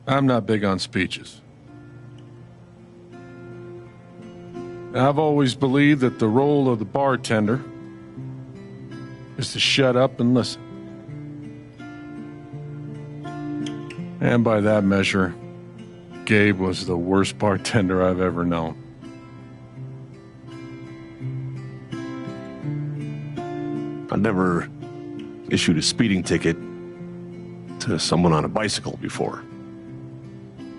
I'm not big on speeches. I've always believed that the role of the bartender is to shut up and listen. And by that measure, Gabe was the worst bartender I've ever known. I never issued a speeding ticket to someone on a bicycle before,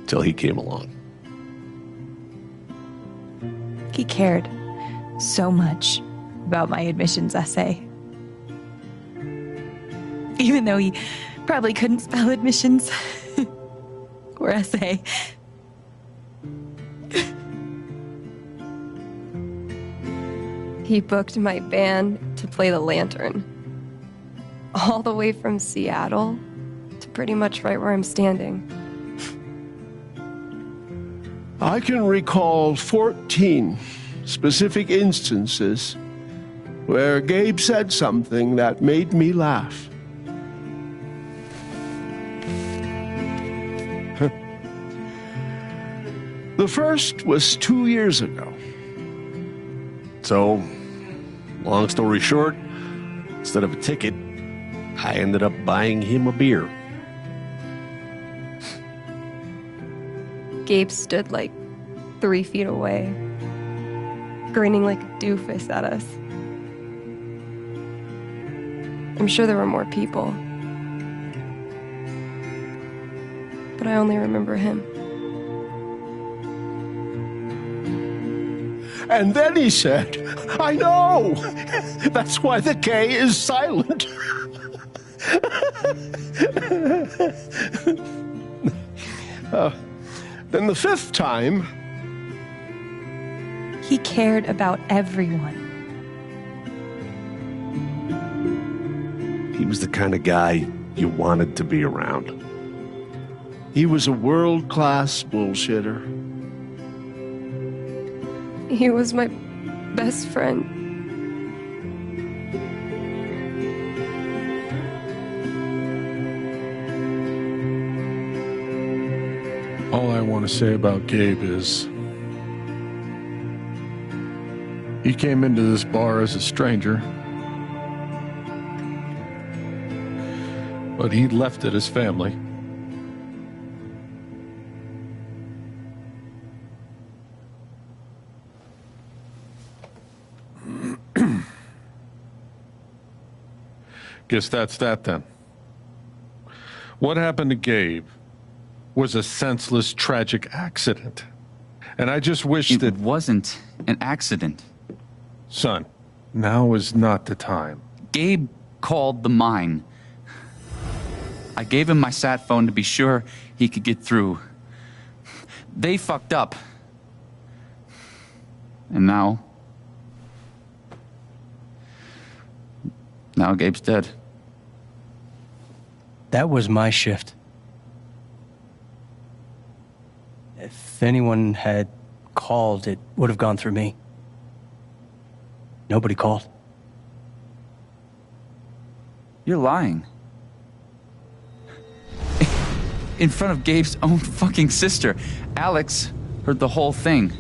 till he came along. He cared so much about my admissions essay. Even though he probably couldn't spell admissions or essay. He booked my band to play the Lantern. All the way from Seattle to pretty much right where I'm standing. I can recall 14 specific instances where Gabe said something that made me laugh. The first was 2 years ago. So, long story short, instead of a ticket, I ended up buying him a beer. Gabe stood like 3 feet away, grinning like a doofus at us. I'm sure there were more people, but I only remember him. And then he said, I know! That's why the K is silent. Then the fifth time... He cared about everyone. He was the kind of guy you wanted to be around. He was a world-class bullshitter. He was my best friend. All I want to say about Gabe is he came into this bar as a stranger, but he left it as family. Guess that's that then. What happened to Gabe was a senseless, tragic accident. And I just wish that... It wasn't an accident. Son, now is not the time. Gabe called the mine. I gave him my sat phone to be sure he could get through. They fucked up. And now Gabe's dead. That was my shift. If anyone had called, it would have gone through me. Nobody called. You're lying. In front of Gabe's own fucking sister. Alex heard the whole thing.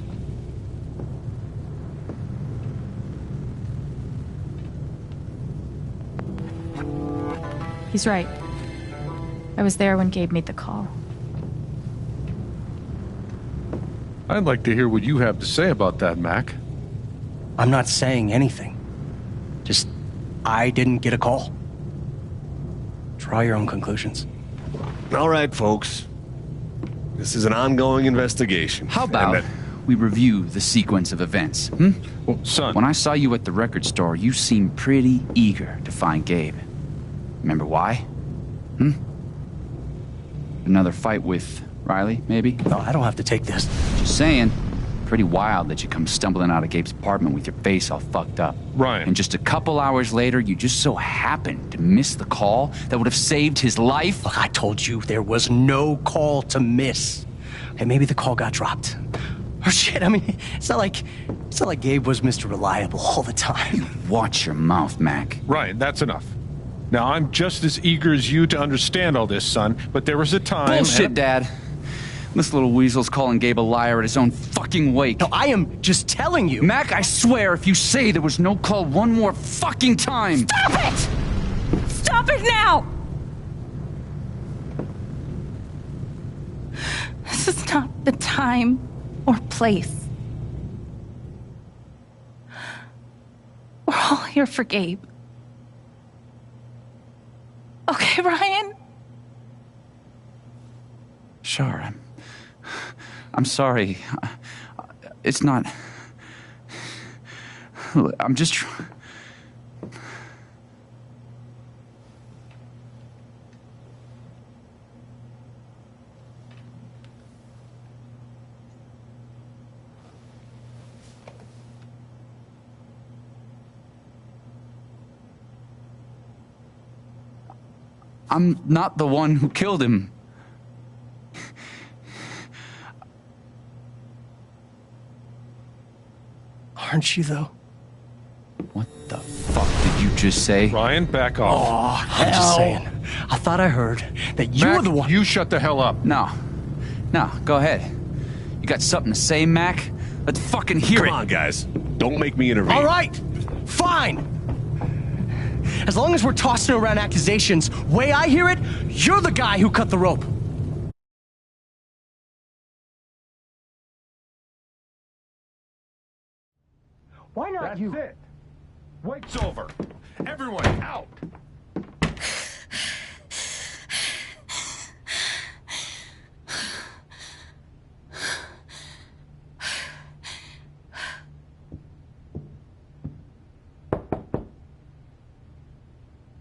He's right. I was there when Gabe made the call. I'd like to hear what you have to say about that, Mac. I'm not saying anything. Just, I didn't get a call. Draw your own conclusions. All right, folks. This is an ongoing investigation. How about we review the sequence of events? Well, son, When I saw you at the record store, you seemed pretty eager to find Gabe. Remember why? Another fight with Riley, maybe? No, I don't have to take this. Just saying. Pretty wild that you come stumbling out of Gabe's apartment with your face all fucked up. Ryan. And just a couple hours later, you just so happened to miss the call that would have saved his life? Look, I told you there was no call to miss. Okay, maybe the call got dropped. Or shit, I mean, it's not like Gabe was Mr. Reliable all the time. Watch your mouth, Mac. Ryan, that's enough. Now, I'm just as eager as you to understand all this, son, but there was a time... Bullshit, Dad. This little weasel's calling Gabe a liar at his own fucking wake. No, I am just telling you. Mac, I swear, if you say there was no call one more fucking time... Stop it! Stop it now! This is not the time or place. We're all here for Gabe. Okay, Ryan? Sure, I'm sorry. It's not... I'm just... I'm not the one who killed him. Aren't you, though? What the fuck did you just say? Ryan, back off. Oh, I'm just saying. I thought I heard that you Mac, were the one. you shut the hell up. No, go ahead. You got something to say, Mac? Let's fucking hear Come it. on, guys. Don't make me intervene. All right, fine. As long as we're tossing around accusations, way I hear it, you're the guy who cut the rope. Why not That's you? it. Wait's over. Everyone out.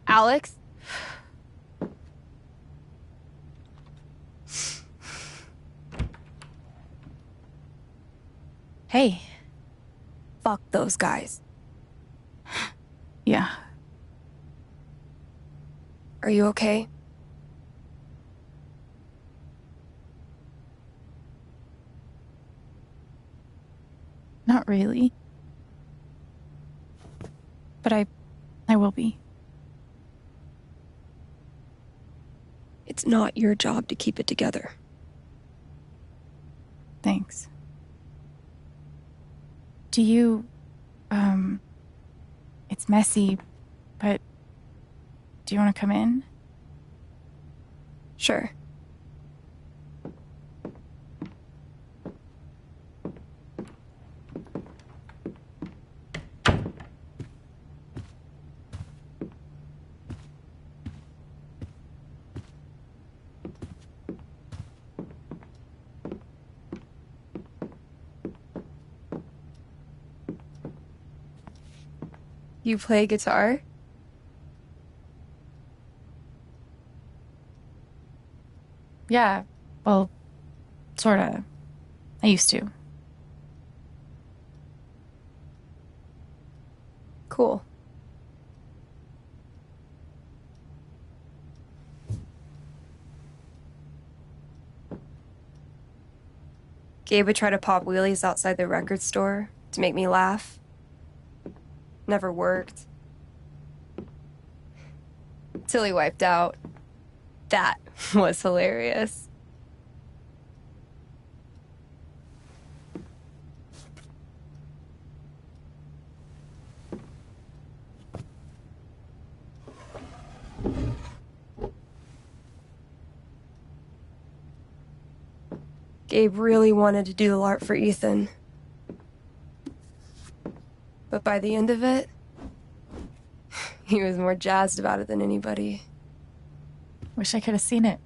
Alex? Hey. Fuck those guys. Yeah. Are you okay? Not really. But I will be. It's not your job to keep it together. Thanks. Do you, it's messy, but do you want to come in? Sure. You play guitar? Yeah, well, sorta. I used to. Cool. Gabe would try to pop wheelies outside the record store to make me laugh. Never worked. Till he wiped out. That was hilarious. Gabe really wanted to do the LARP for Ethan. But by the end of it, he was more jazzed about it than anybody. Wish I could have seen it.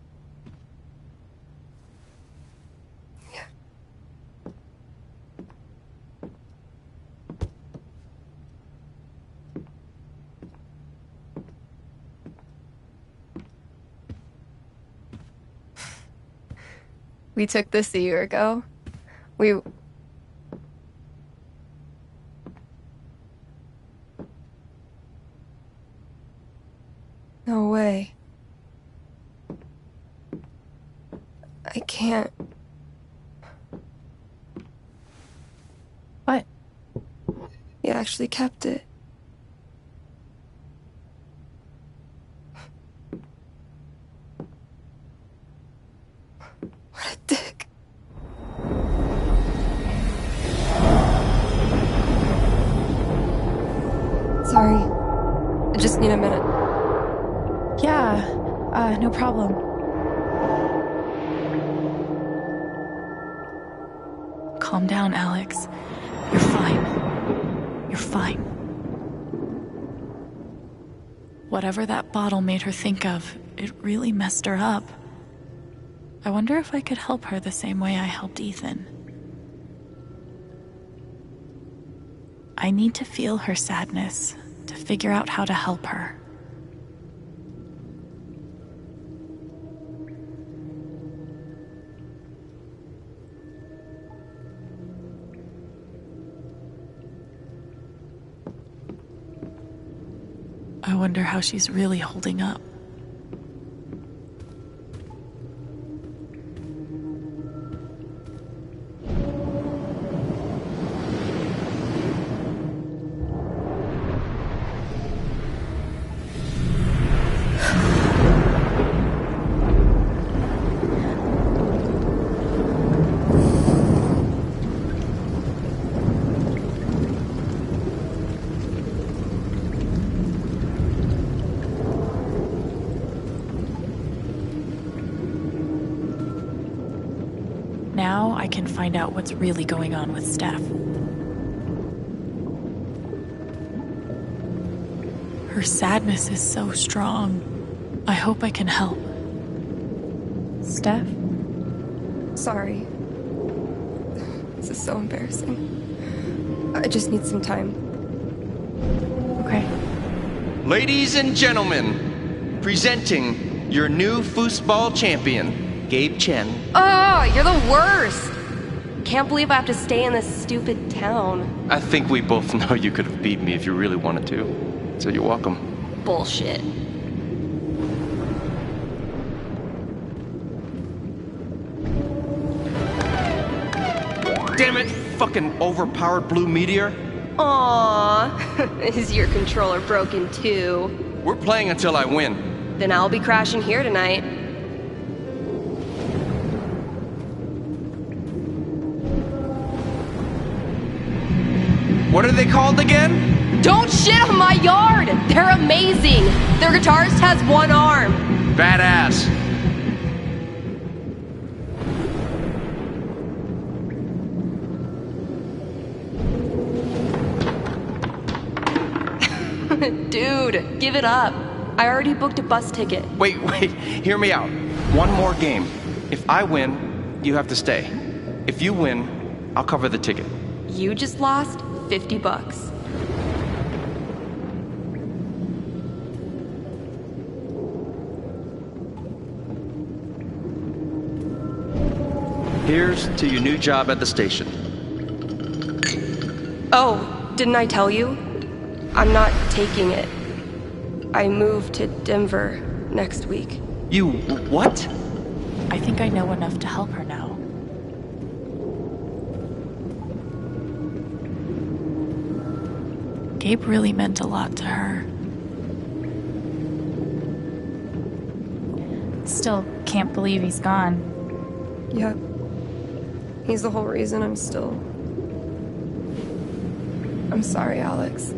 We took this a year ago. No way. I can't. What? He actually kept it. What a dick. Sorry. I just need a minute. Yeah, no problem. Calm down, Alex. You're fine. You're fine. Whatever that bottle made her think of, it really messed her up. I wonder if I could help her the same way I helped Ethan. I need to feel her sadness to figure out how to help her. I wonder how she's really holding up. Now I can find out what's really going on with Steph. Her sadness is so strong. I hope I can help. Steph? Sorry. This is so embarrassing. I just need some time. Okay. Ladies and gentlemen, presenting your new foosball champion, Gabe Chen. Oh, you're the worst! Can't believe I have to stay in this stupid town. I think we both know you could have beat me if you really wanted to. So you're welcome. Bullshit. Damn it, fucking overpowered blue meteor. Aww. Is your controller broken too? We're playing until I win. Then I'll be crashing here tonight. What are they called again? Don't shit on my yard! They're amazing! Their guitarist has one arm. Badass. Dude, give it up. I already booked a bus ticket. Wait, hear me out. One more game. If I win, you have to stay. If you win, I'll cover the ticket. You just lost $50. Here's to your new job at the station. Oh, didn't I tell you? I'm not taking it. I move to Denver next week. You what? I think I know enough to help her now. Gabe really meant a lot to her. Still can't believe he's gone. Yep. He's the whole reason I'm still... I'm sorry, Alex.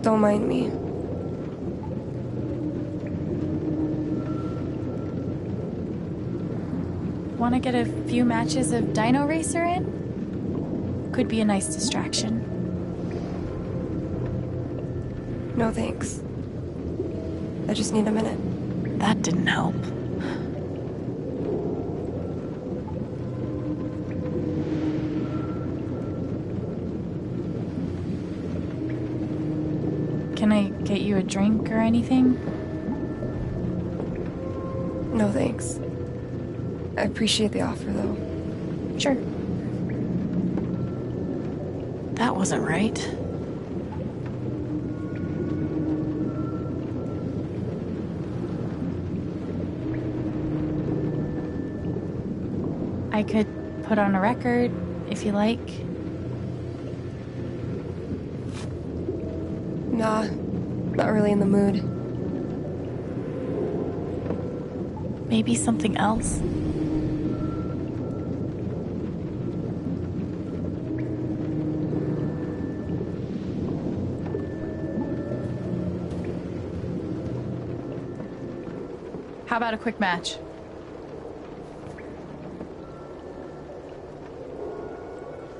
Don't mind me. Want to get a few matches of Dino Racer in? Could be a nice distraction. No thanks. I just need a minute. That didn't help. Can I get you a drink or anything? No thanks. I appreciate the offer, though. Sure. That wasn't right. I could put on a record if you like. Nah, not really in the mood. Maybe something else. How about a quick match?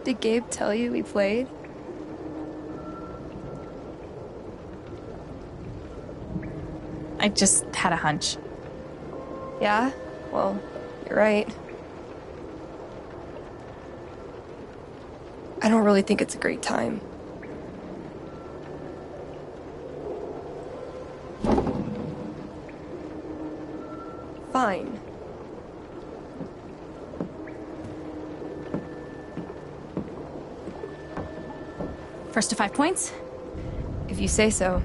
Did Gabe tell you we played? I just had a hunch. Yeah? Well, you're right. I don't really think it's a great time. Fine. First to 5 points? If you say so.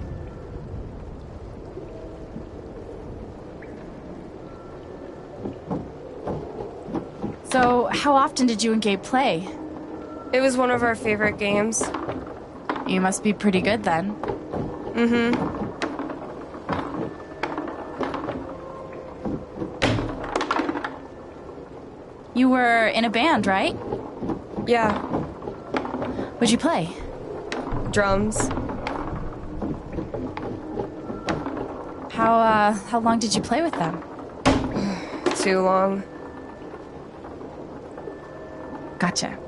So, how often did you and Gabe play? It was one of our favorite games. You must be pretty good then. Mm-hmm. You were in a band, right? Yeah. What'd you play? Drums. How long did you play with them? Too long. Gotcha.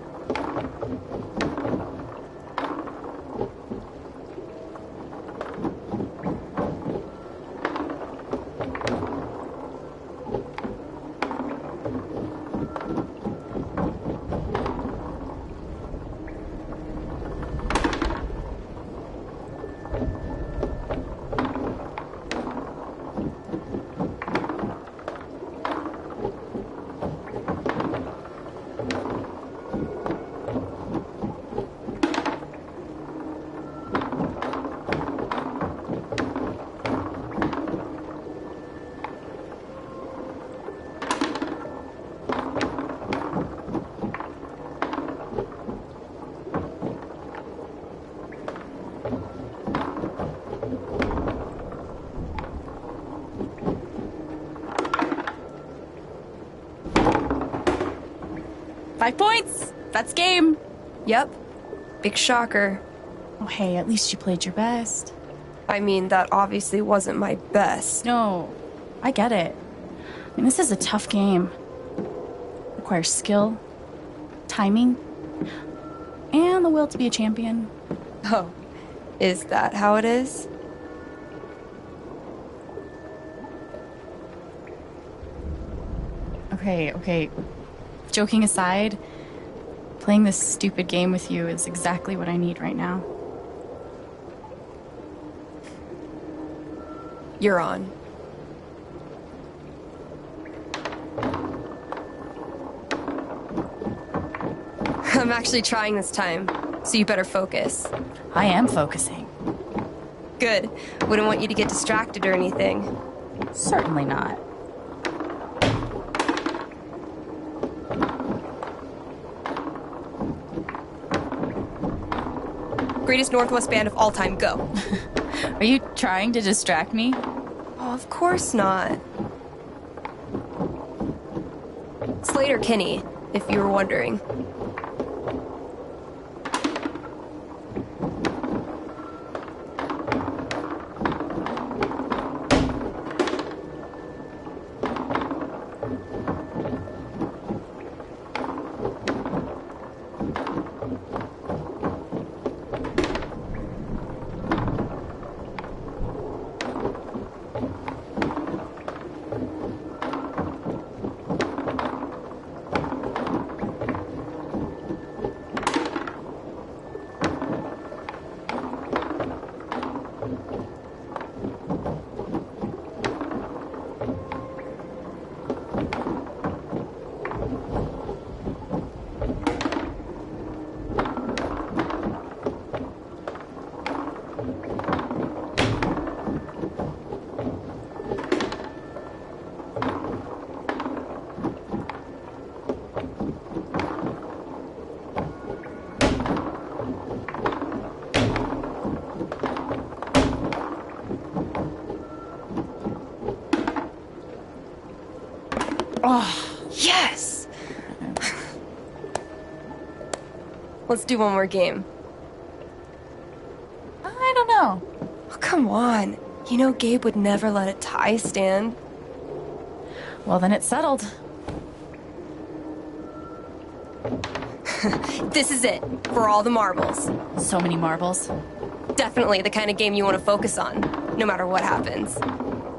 Five points! That's game! Yep. Big shocker. Oh, hey, at least you played your best. I mean, that obviously wasn't my best. No, I get it. I mean, this is a tough game. Requires skill, timing, and the will to be a champion. Oh, is that how it is? Okay. Joking aside, playing this stupid game with you is exactly what I need right now. You're on. I'm actually trying this time, so you better focus. I am focusing. Good. Wouldn't want you to get distracted or anything. Certainly not. Greatest Northwest band of all time, go. Are you trying to distract me? Oh, of course not. Slater Kinney, if you were wondering. Yes! Let's do one more game. I don't know. Oh, come on. You know Gabe would never let a tie stand. Well, then it's settled. This is it, for all the marbles. So many marbles. Definitely the kind of game you want to focus on, no matter what happens.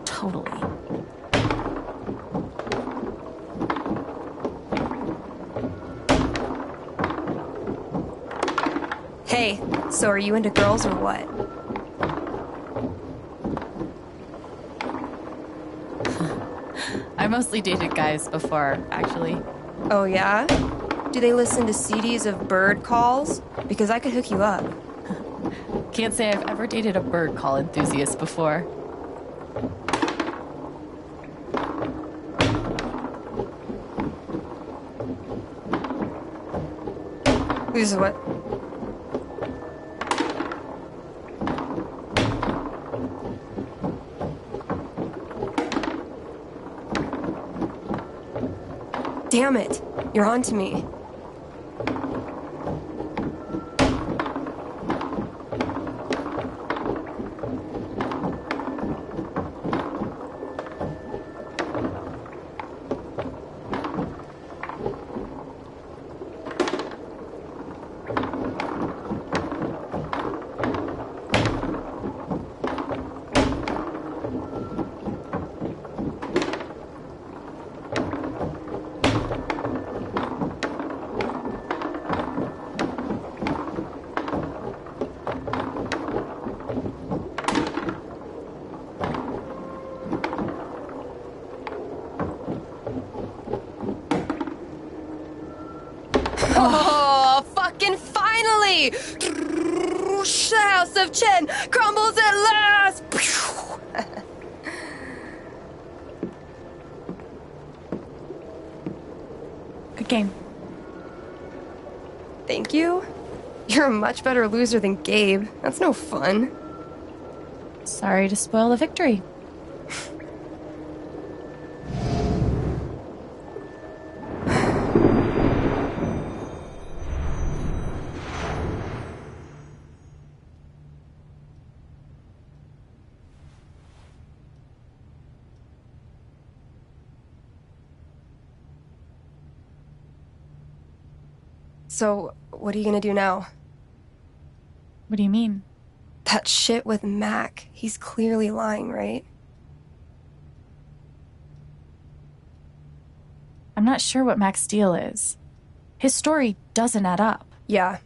Totally. Hey, so are you into girls or what? I mostly dated guys before, actually. Oh yeah? Do they listen to CDs of bird calls? Because I could hook you up. Can't say I've ever dated a bird call enthusiast before. This is what? Damn it. You're on to me. Oh, fucking finally! The House of Chen crumbles at last! Good game. Thank you? You're a much better loser than Gabe. That's no fun. Sorry to spoil the victory. So, what are you gonna do now? What do you mean? That shit with Mac. He's clearly lying, right? I'm not sure what Mac's deal is. His story doesn't add up. Yeah.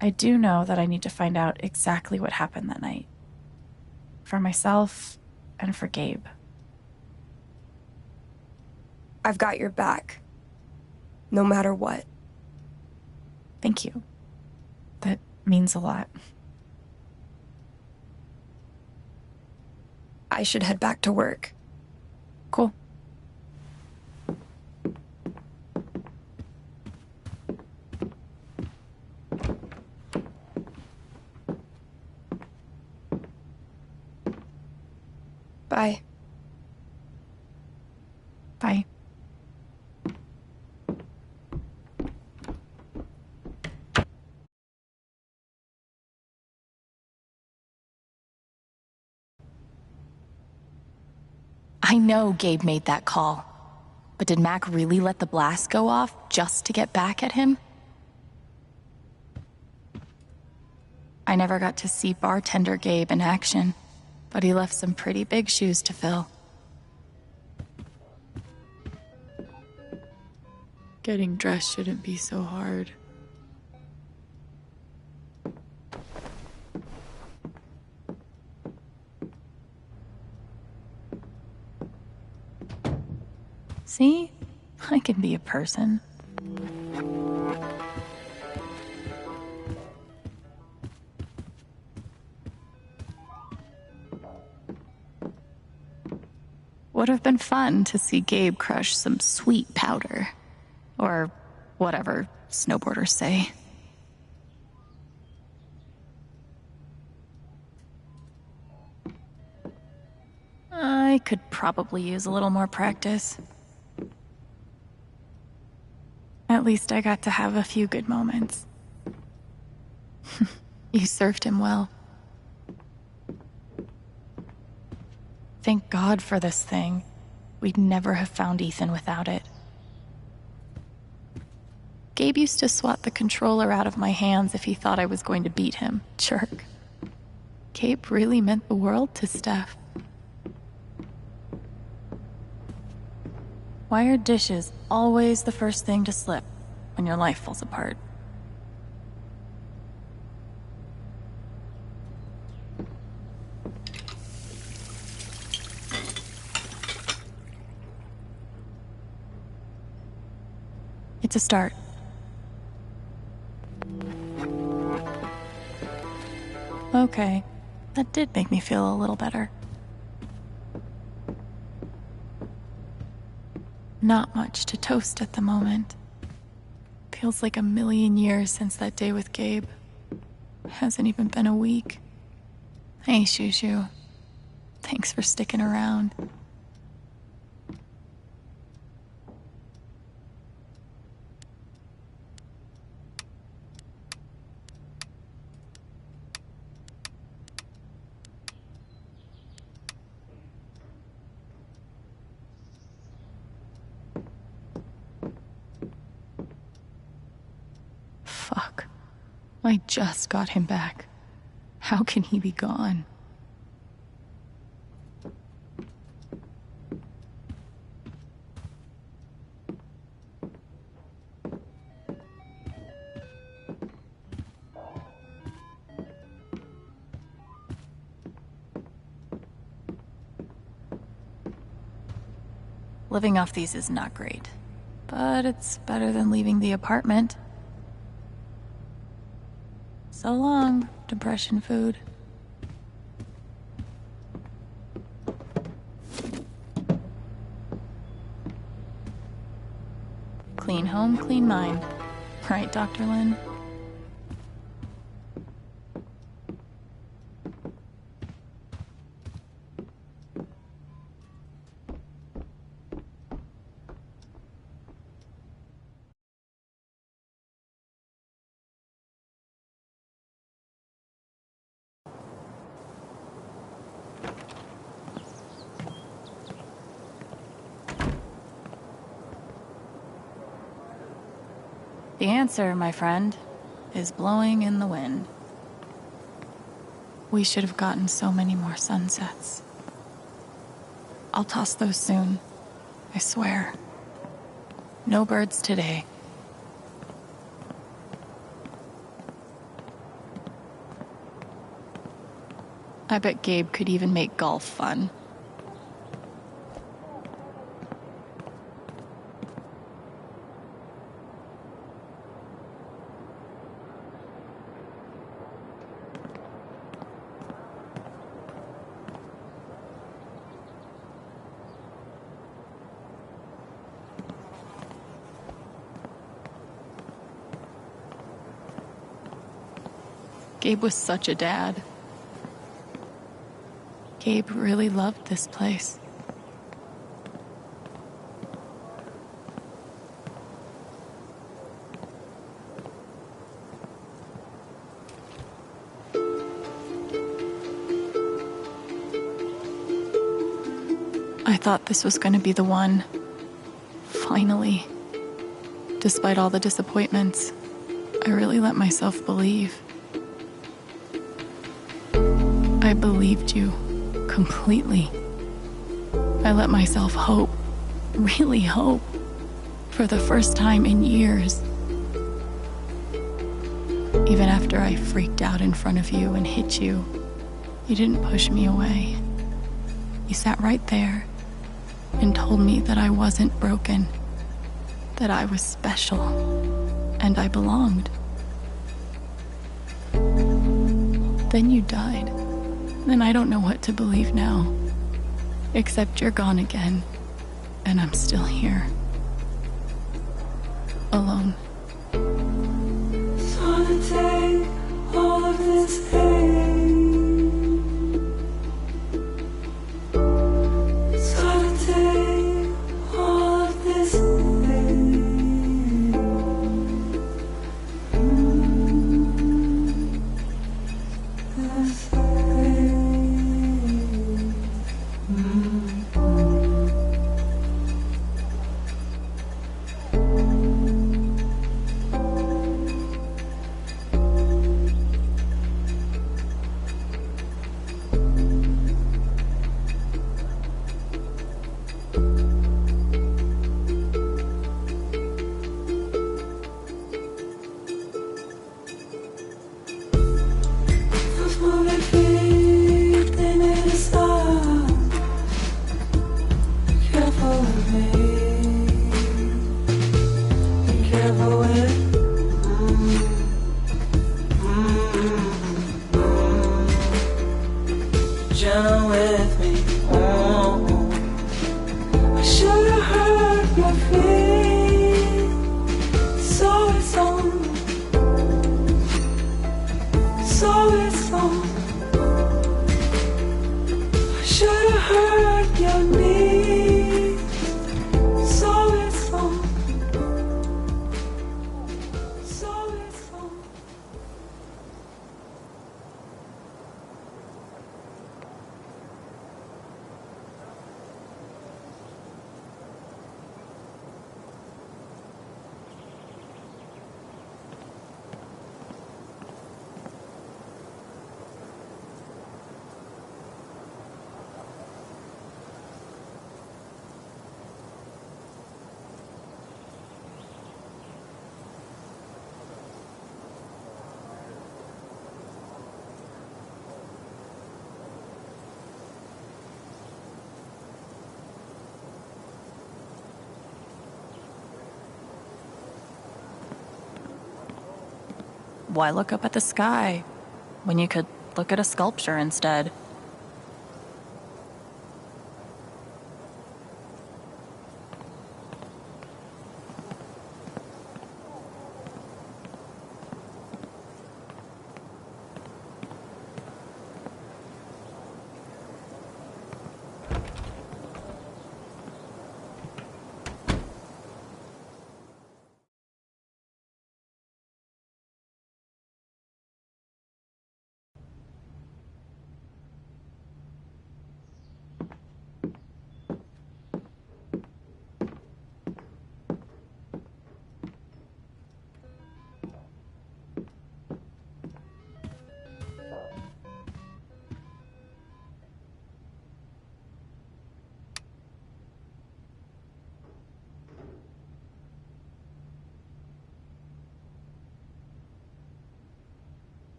I do know that I need to find out exactly what happened that night. For myself and for Gabe. I've got your back. No matter what. Thank you. That means a lot. I should head back to work. Cool. Bye. Bye. I know Gabe made that call. But did Mac really let the blast go off just to get back at him? I never got to see bartender Gabe in action, but he left some pretty big shoes to fill. Getting dressed shouldn't be so hard. See? I can be a person. Would have been fun to see Gabe crush some sweet powder. Or whatever snowboarders say. I I could probably use a little more practice. At least I got to have a few good moments. You served him well. Thank God for this thing. We'd never have found Ethan without it. Gabe used to swat the controller out of my hands if he thought I was going to beat him. Jerk. Gabe really meant the world to Steph. Why are dishes always the first thing to slip when your life falls apart? It's a start. Okay, that did make me feel a little better. Not much to toast at the moment. Feels like a million years since that day with Gabe. Hasn't even been a week. Hey, Shushu. Thanks for sticking around. Fuck. I just got him back. How can he be gone? Living off these is not great, but it's better than leaving the apartment. So long, depression food. Clean home, clean mind. Right, Dr. Lin? The answer, my friend, is blowing in the wind. We should have gotten so many more sunsets. I'll toss those soon, I swear. No birds today. I bet Gabe could even make golf fun. Gabe was such a dad. Gabe really loved this place. I thought this was going to be the one. Finally. Despite all the disappointments, I really let myself believe. I believed you completely. I let myself hope, really hope, for the first time in years. Even after I freaked out in front of you and hit you, you didn't push me away. You sat right there and told me that I wasn't broken, that I was special, and I belonged. Then you died. And I don't know what to believe now. Except you're gone again. And I'm still here. Alone. So to take all of this pain Those moving feet, they need to stop. Careful with me. Be careful with gentle with me. I should have heard your feet. So it's on. So it's on. I should have heard your knees. So it's on. So it's on. Why look up at the sky when you could look at a sculpture instead?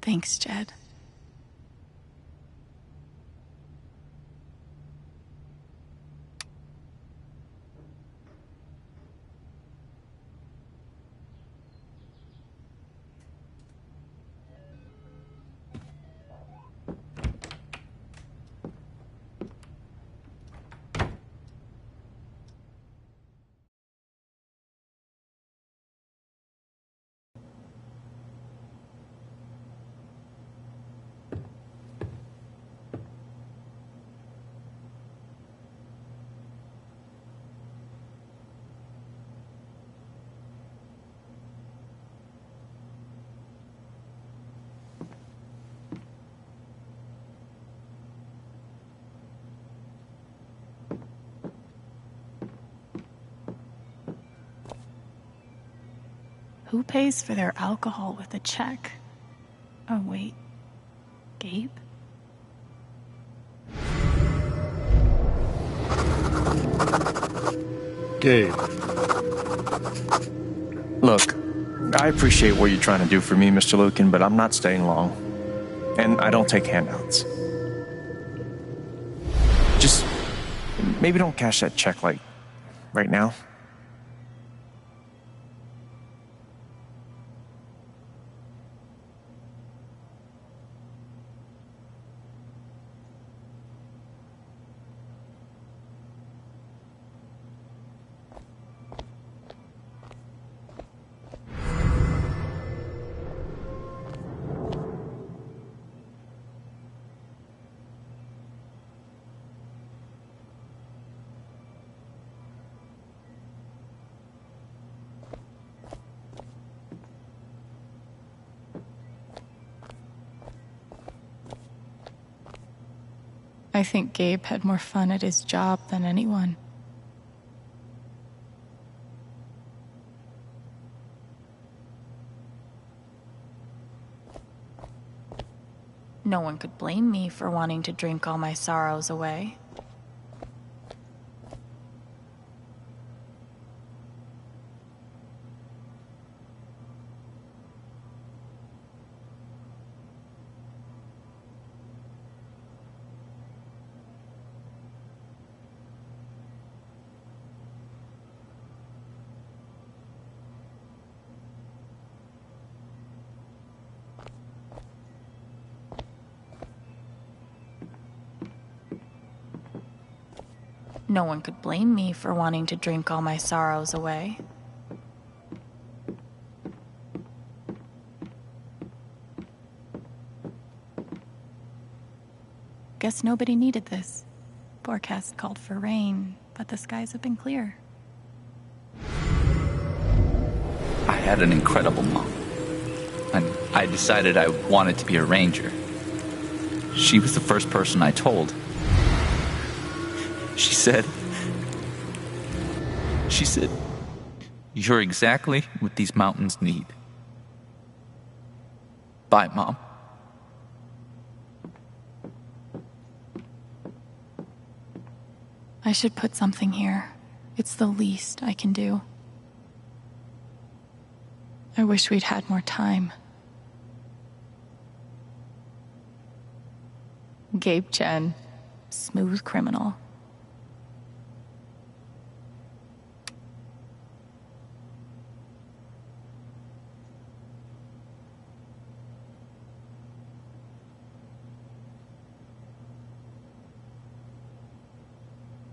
Thanks, Jed. Who pays for their alcohol with a check? Oh, wait. Gabe? Gabe. Look, I appreciate what you're trying to do for me, Mr. Lucan, but I'm not staying long. And I don't take handouts. Just maybe don't cash that check, like, right now. I think Gabe had more fun at his job than anyone. No one could blame me for wanting to drink all my sorrows away. No one could blame me for wanting to drink all my sorrows away. Guess nobody needed this. Forecast called for rain, but the skies have been clear. I had an incredible mom. And I decided I wanted to be a ranger. She was the first person I told. She said, "You're exactly what these mountains need." Bye, Mom. I should put something here. It's the least I can do. I wish we'd had more time. Gabe Chen, smooth criminal.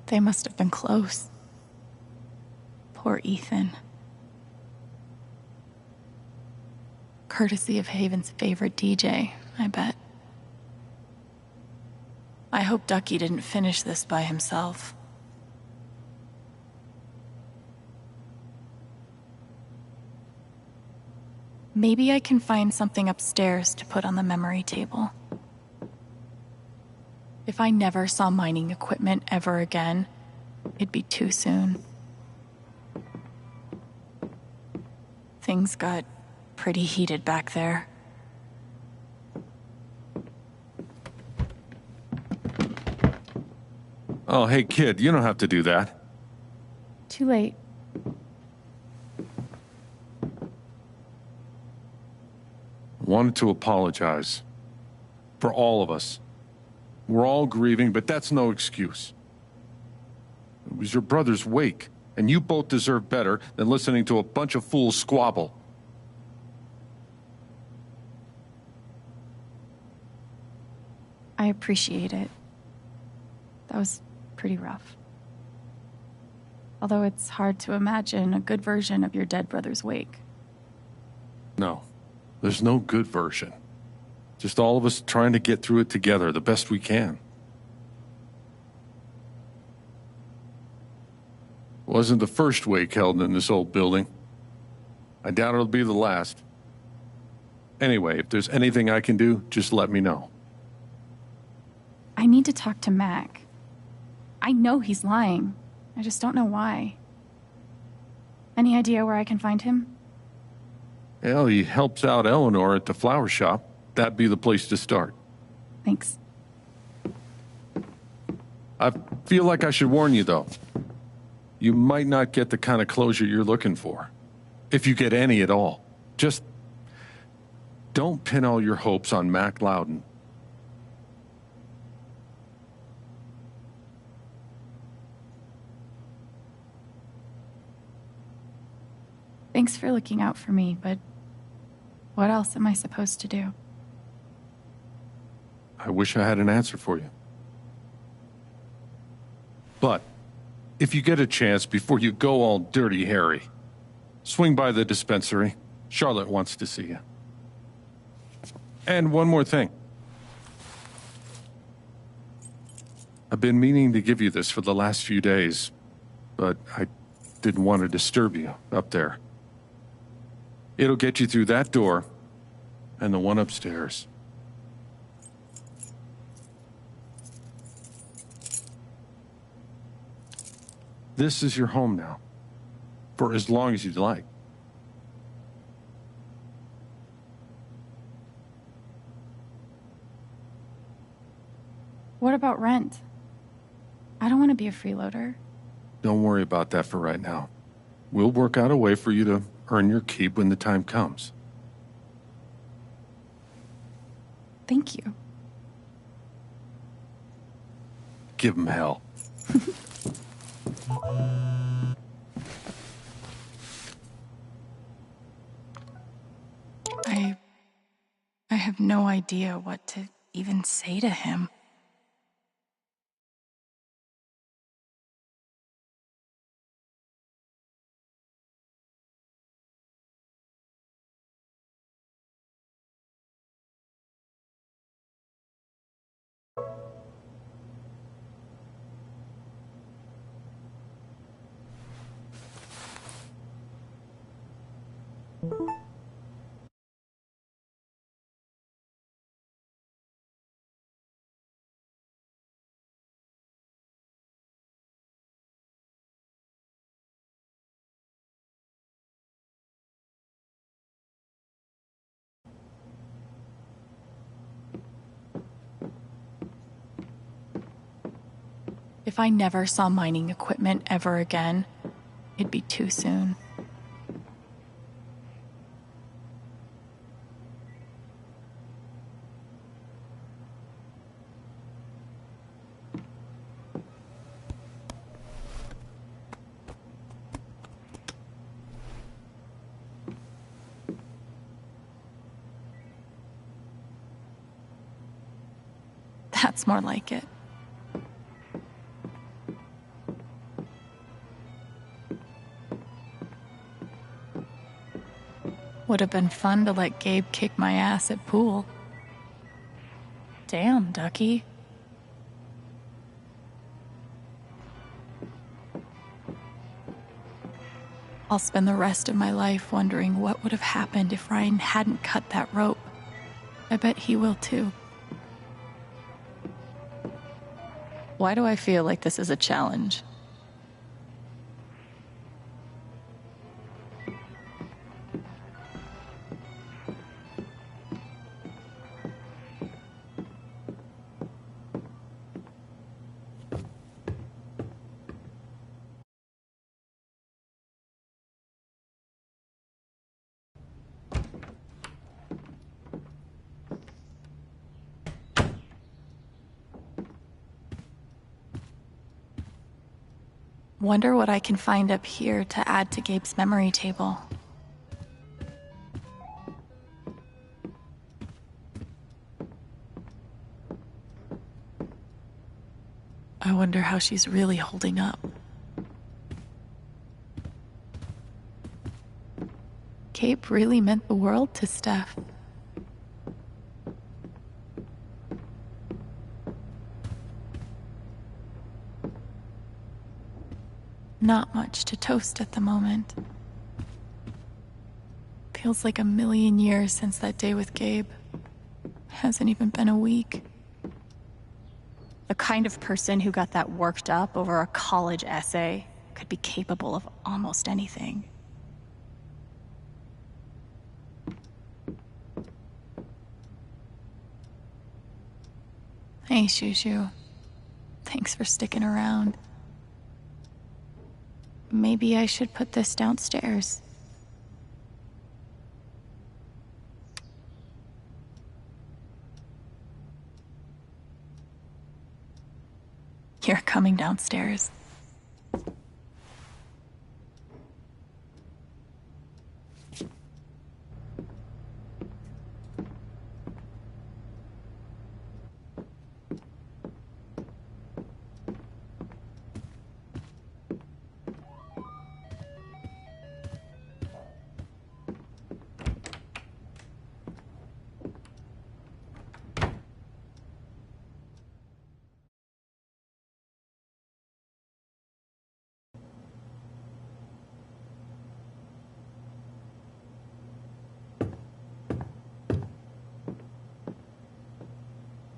They must have been close. Poor Ethan. Courtesy of Haven's favorite DJ, I bet. I hope Ducky didn't finish this by himself. Maybe I can find something upstairs to put on the memory table. If I never saw mining equipment ever again, it'd be too soon. Things got pretty heated back there. Oh, hey, kid, you don't have to do that. Too late. I wanted to apologize. For all of us. We're all grieving, but that's no excuse. It was your brother's wake, and you both deserve better than listening to a bunch of fools squabble. I appreciate it. That was pretty rough. Although it's hard to imagine a good version of your dead brother's wake. No, there's no good version. Just all of us trying to get through it together the best we can. Wasn't the first wake held in this old building. I doubt it'll be the last. Anyway, if there's anything I can do, just let me know. I need to talk to Mac. I know he's lying. I just don't know why. Any idea where I can find him? Well, he helps out Eleanor at the flower shop. That'd be the place to start. Thanks. I feel like I should warn you, though. You might not get the kind of closure you're looking for. If you get any at all. Just don't pin all your hopes on Mac Loudon. Thanks for looking out for me, but what else am I supposed to do? I wish I had an answer for you. But if you get a chance before you go all dirty Harry, swing by the dispensary. Charlotte wants to see you. And one more thing. I've been meaning to give you this for the last few days, but I didn't want to disturb you up there. It'll get you through that door and the one upstairs. This is your home now. For as long as you'd like. What about rent? I don't want to be a freeloader. Don't worry about that for right now. We'll work out a way for you to earn your keep when the time comes. Thank you. Give him hell. I have no idea what to even say to him. If I never saw mining equipment ever again, it'd be too soon. That's more like it. Would have been fun to let Gabe kick my ass at pool. Damn, Ducky. I'll spend the rest of my life wondering what would have happened if Ryan hadn't cut that rope. I bet he will too. Why do I feel like this is a challenge? Wonder what I can find up here to add to Gabe's memory table. I wonder how she's really holding up. Gabe really meant the world to Steph. Not much to toast at the moment. Feels like a million years since that day with Gabe. Hasn't even been a week. The kind of person who got that worked up over a college essay could be capable of almost anything. Hey, Shushu. Thanks for sticking around. Maybe I should put this downstairs. You're coming downstairs.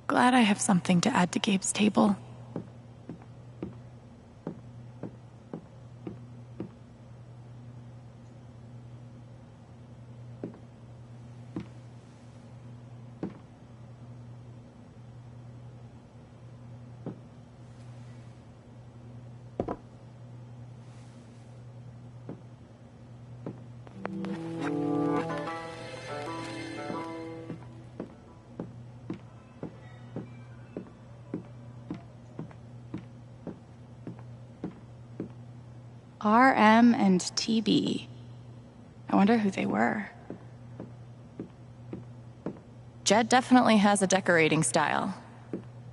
Glad I have something to add to Gabe's table. RM and TB. I wonder who they were. Jed definitely has a decorating style.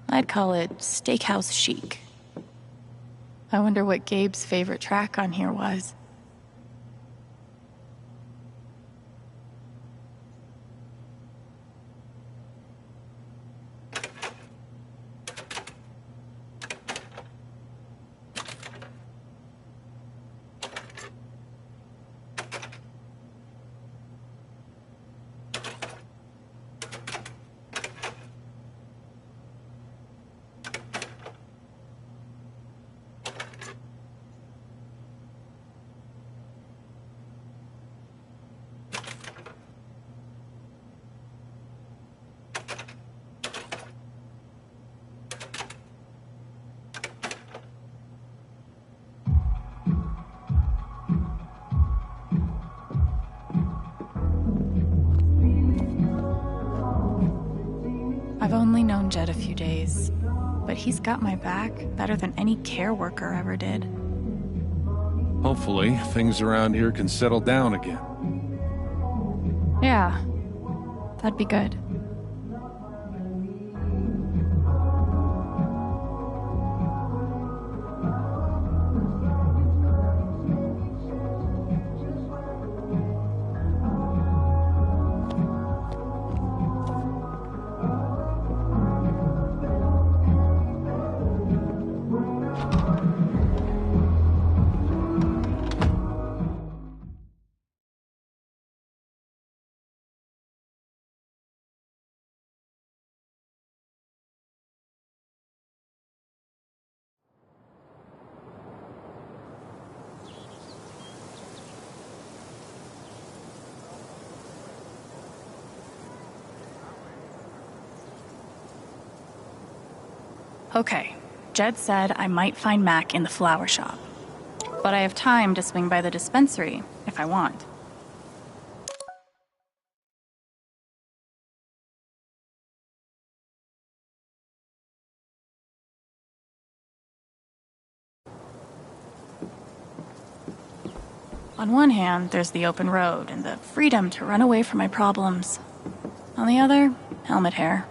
I'd call it steakhouse chic. I wonder what Gabe's favorite track on here was. I've only known Jed a few days, but he's got my back better than any care worker ever did. Hopefully, things around here can settle down again. Yeah, that'd be good. Okay, Jed said I might find Mac in the flower shop. But I have time to swing by the dispensary if I want. On one hand, there's the open road and the freedom to run away from my problems. On the other, helmet hair.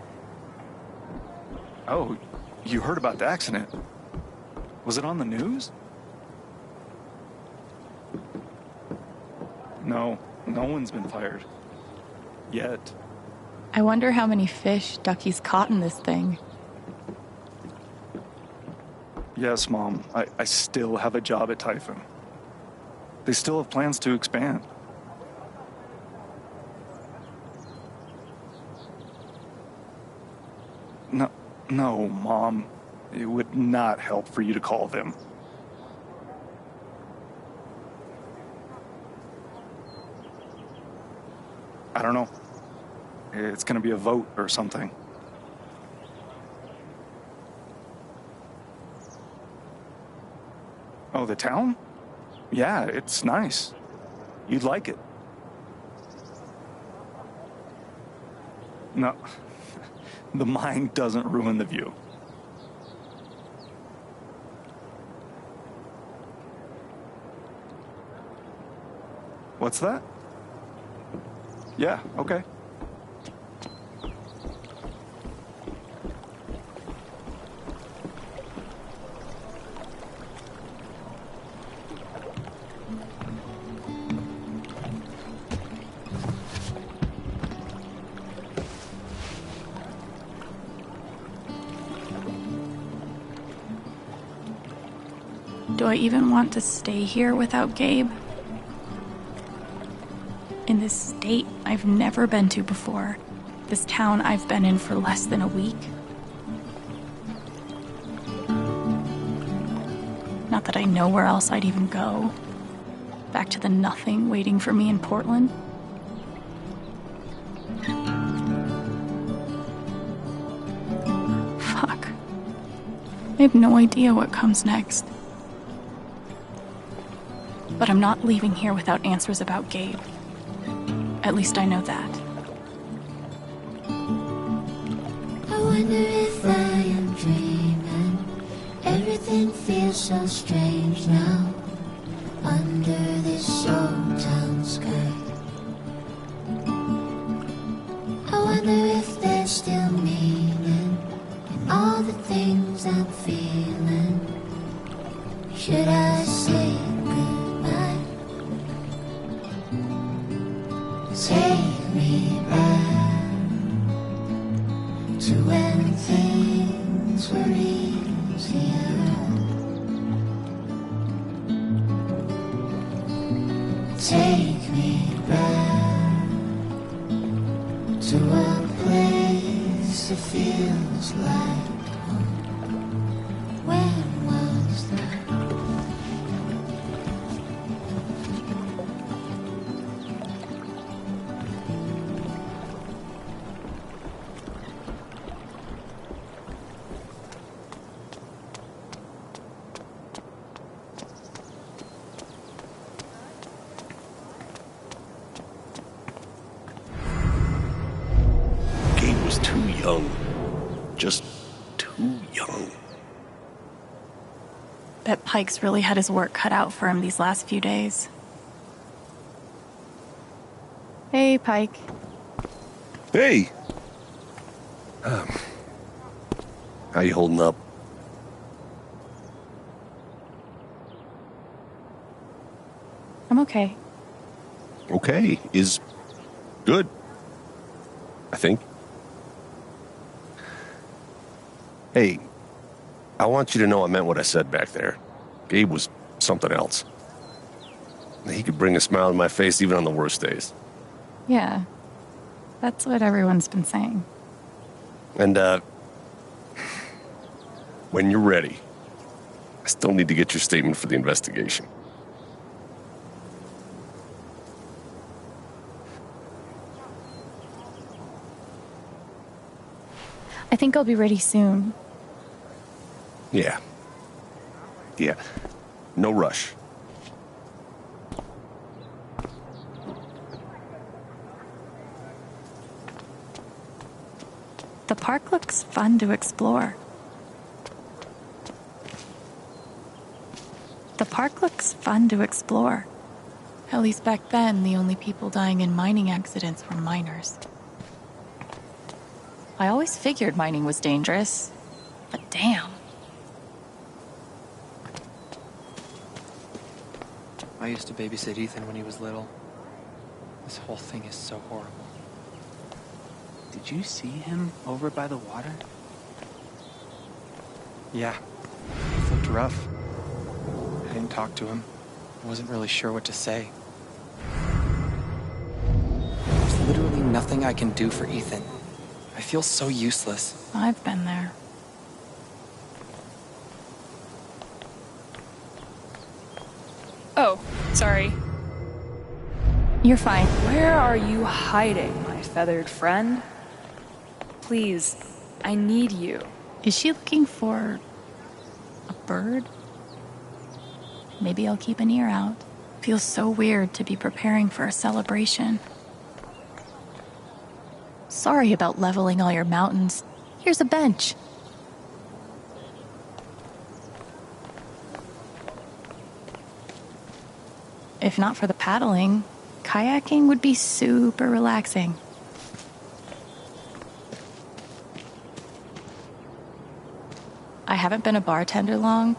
Oh, you heard about the accident? Was it on the news? No, no one's been fired. Yet. I wonder how many fish Ducky's caught in this thing. Yes, Mom, I still have a job at Typhon. They still have plans to expand. No, Mom. It would not help for you to call them. I don't know. It's gonna be a vote or something. Oh, the town? Yeah, it's nice. You'd like it. No. The mine doesn't ruin the view. What's that? Yeah, okay. Do I even want to stay here without Gabe? In this state I've never been to before. This town I've been in for less than a week. Not that I know where else I'd even go. Back to the nothing waiting for me in Portland. Fuck. I have no idea what comes next. But I'm not leaving here without answers about Gabe. At least I know that. I wonder if I am dreaming. Everything feels so strange now. under this old town sky. I wonder if there's still meaning in all the things I'm feeling. Should I say goodbye? Take me back to when things were easier. Take me back to a place that feels like home. When was that? Gabe was too young. Just too young. Bet Pike's really had his work cut out for him these last few days. Hey, Pike. Hey! How you holding up? I'm okay. Okay is good, I think. Hey, I want you to know I meant what I said back there. Gabe was something else. He could bring a smile to my face even on the worst days. Yeah, that's what everyone's been saying. And, when you're ready, I still need to get your statement for the investigation. I think I'll be ready soon. Yeah. Yeah. No rush. The park looks fun to explore. The park looks fun to explore. At least back then, the only people dying in mining accidents were miners. I always figured mining was dangerous, but damn. I used to babysit Ethan when he was little. This whole thing is so horrible. Did you see him over by the water? Yeah. He looked rough. I didn't talk to him. I wasn't really sure what to say. There's literally nothing I can do for Ethan. I feel so useless. I've been there. Oh, sorry. You're fine. Where are you hiding, my feathered friend? Please, I need you. Is she looking for a bird? Maybe I'll keep an ear out. Feels so weird to be preparing for a celebration. Sorry about leveling all your mountains. Here's a bench. If not for the paddling, kayaking would be super relaxing. I haven't been a bartender long,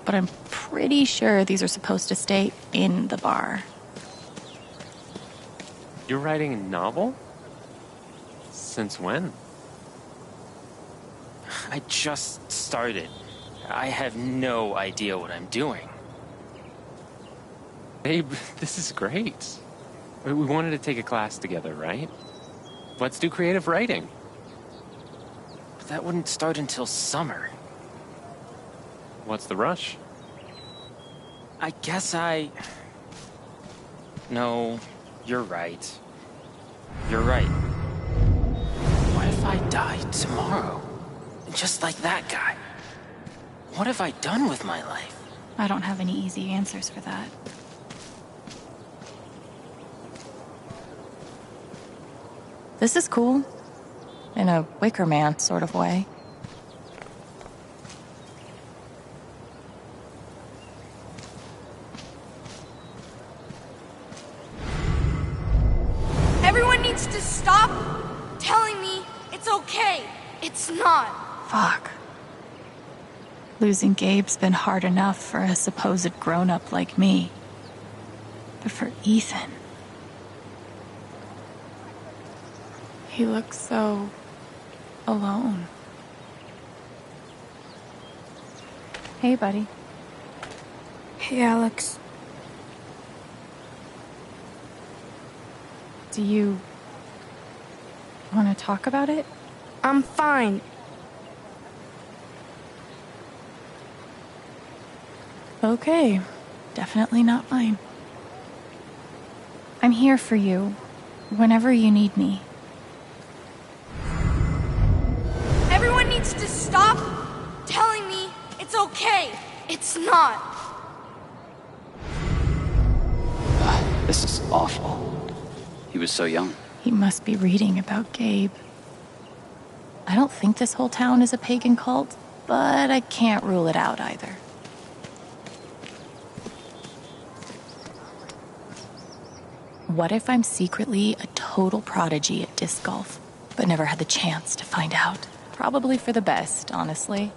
but I'm pretty sure these are supposed to stay in the bar. You're writing a novel? Since when? I just started. I have no idea what I'm doing. Babe, this is great. We wanted to take a class together, right? Let's do creative writing. But that wouldn't start until summer. What's the rush? I guess No, you're right. You're right. What if I die tomorrow? Just like that guy? What have I done with my life? I don't have any easy answers for that. This is cool. In a Wicker Man sort of way. needs to stop telling me it's okay. It's not. Fuck. Losing Gabe's been hard enough for a supposed grown-up like me. But for Ethan... He looks so... alone. Hey, buddy. Hey, Alex. Do you... want to talk about it? I'm fine. Okay. Definitely not fine. I'm here for you, whenever you need me. Everyone needs to stop telling me it's okay. It's not. This is awful. He was so young. He must be reading about Gabe. I don't think this whole town is a pagan cult, but I can't rule it out either. What if I'm secretly a total prodigy at disc golf, but never had the chance to find out? Probably for the best, honestly.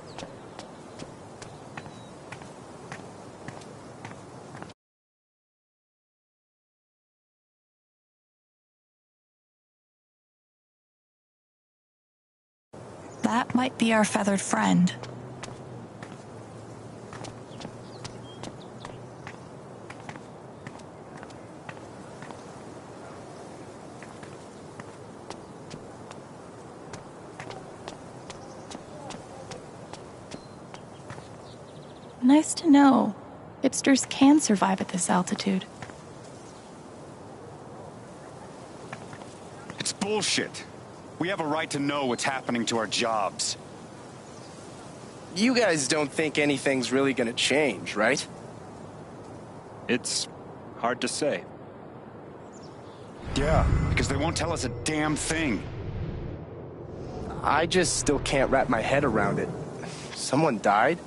That might be our feathered friend. Nice to know. Hipsters can survive at this altitude. It's bullshit. We have a right to know what's happening to our jobs. You guys don't think anything's really gonna change, right? It's hard to say. Yeah, because they won't tell us a damn thing. I just still can't wrap my head around it. Someone died?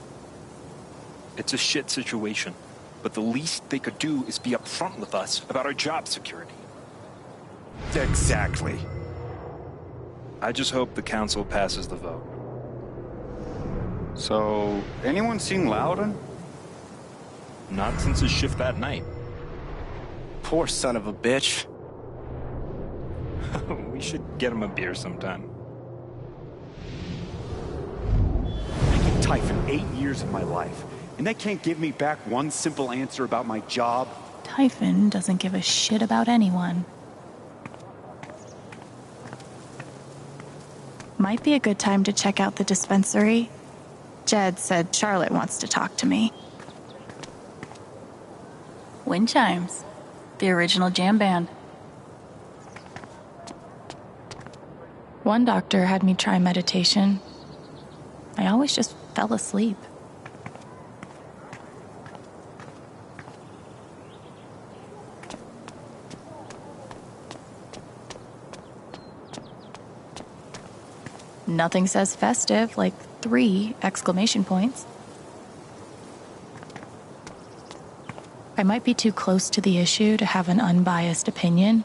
It's a shit situation, but the least they could do is be upfront with us about our job security. Exactly. I just hope the council passes the vote. So, anyone seen Loudon? Not since his shift that night. Poor son of a bitch. We should get him a beer sometime. I gave Typhon 8 years of my life, and they can't give me back one simple answer about my job. Typhon doesn't give a shit about anyone. Might be a good time to check out the dispensary. Jed said Charlotte wants to talk to me. Wind chimes. The original jam band. One doctor had me try meditation. I always just fell asleep. Nothing says festive like 3 exclamation points. I might be too close to the issue to have an unbiased opinion,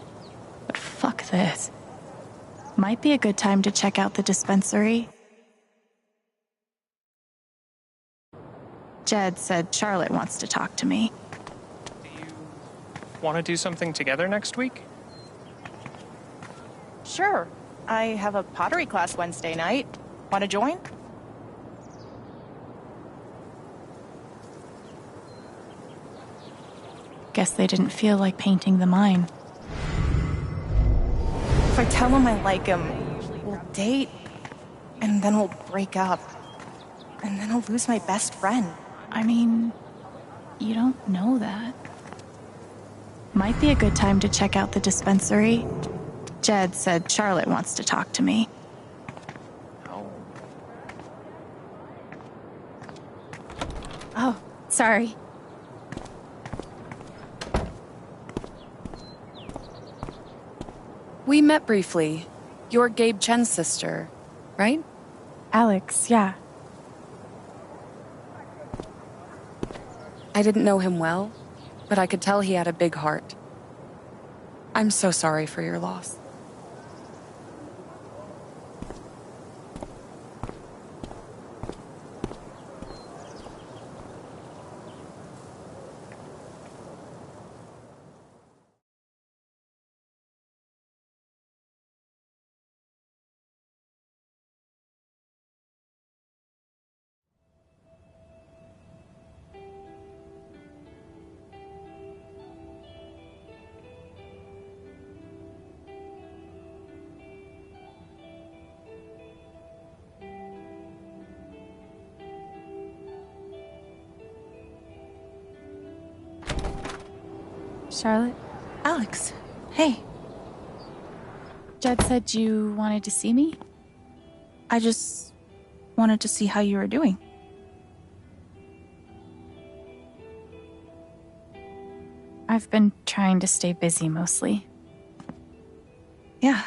but fuck this. Might be a good time to check out the dispensary. Jed said Charlotte wants to talk to me. Want to do something together next week? Sure. I have a pottery class Wednesday night. Want to join? Guess they didn't feel like painting the mine. If I tell him I like him, we'll date, and then we'll break up. And then I'll lose my best friend. I mean, you don't know that. Might be a good time to check out the dispensary. Jed said Charlotte wants to talk to me. Oh, sorry. We met briefly. You're Gabe Chen's sister, right? Alex, yeah. I didn't know him well, but I could tell he had a big heart. I'm so sorry for your loss. Charlotte? Alex, hey. Jed said you wanted to see me? I just wanted to see how you were doing. I've been trying to stay busy mostly. Yeah.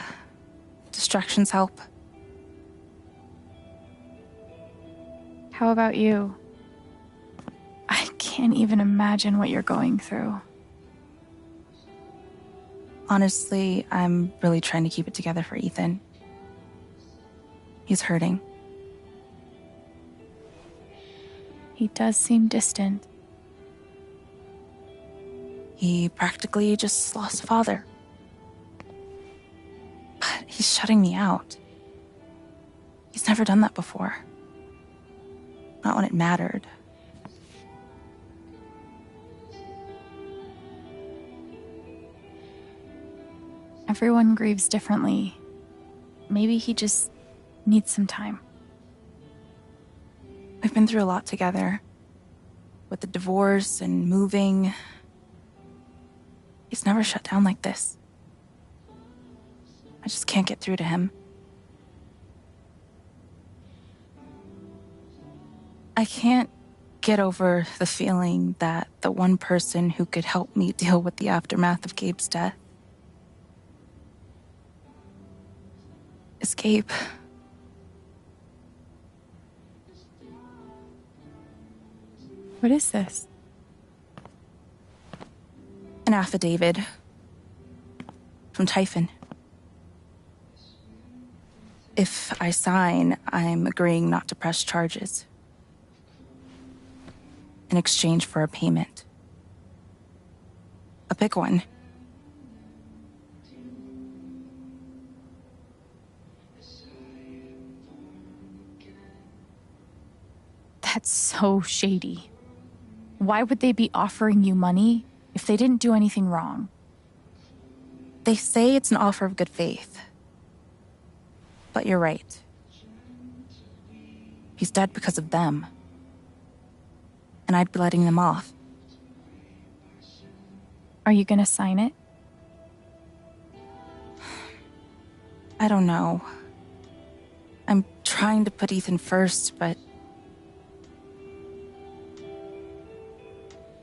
Distractions help. How about you? I can't even imagine what you're going through. Honestly, I'm really trying to keep it together for Ethan. He's hurting. He does seem distant. He practically just lost a father. But he's shutting me out. He's never done that before. Not when it mattered. Everyone grieves differently. Maybe he just needs some time. We've been through a lot together. With the divorce and moving. He's never shut down like this. I just can't get through to him. I can't get over the feeling that the one person who could help me deal with the aftermath of Gabe's death is Gabe. What is this? An affidavit from Typhon. If I sign, I'm agreeing not to press charges in exchange for a payment. A big one. That's so shady. Why would they be offering you money if they didn't do anything wrong? They say it's an offer of good faith. But you're right. He's dead because of them. And I'd be letting them off. Are you gonna sign it? I don't know. I'm trying to put Ethan first, but...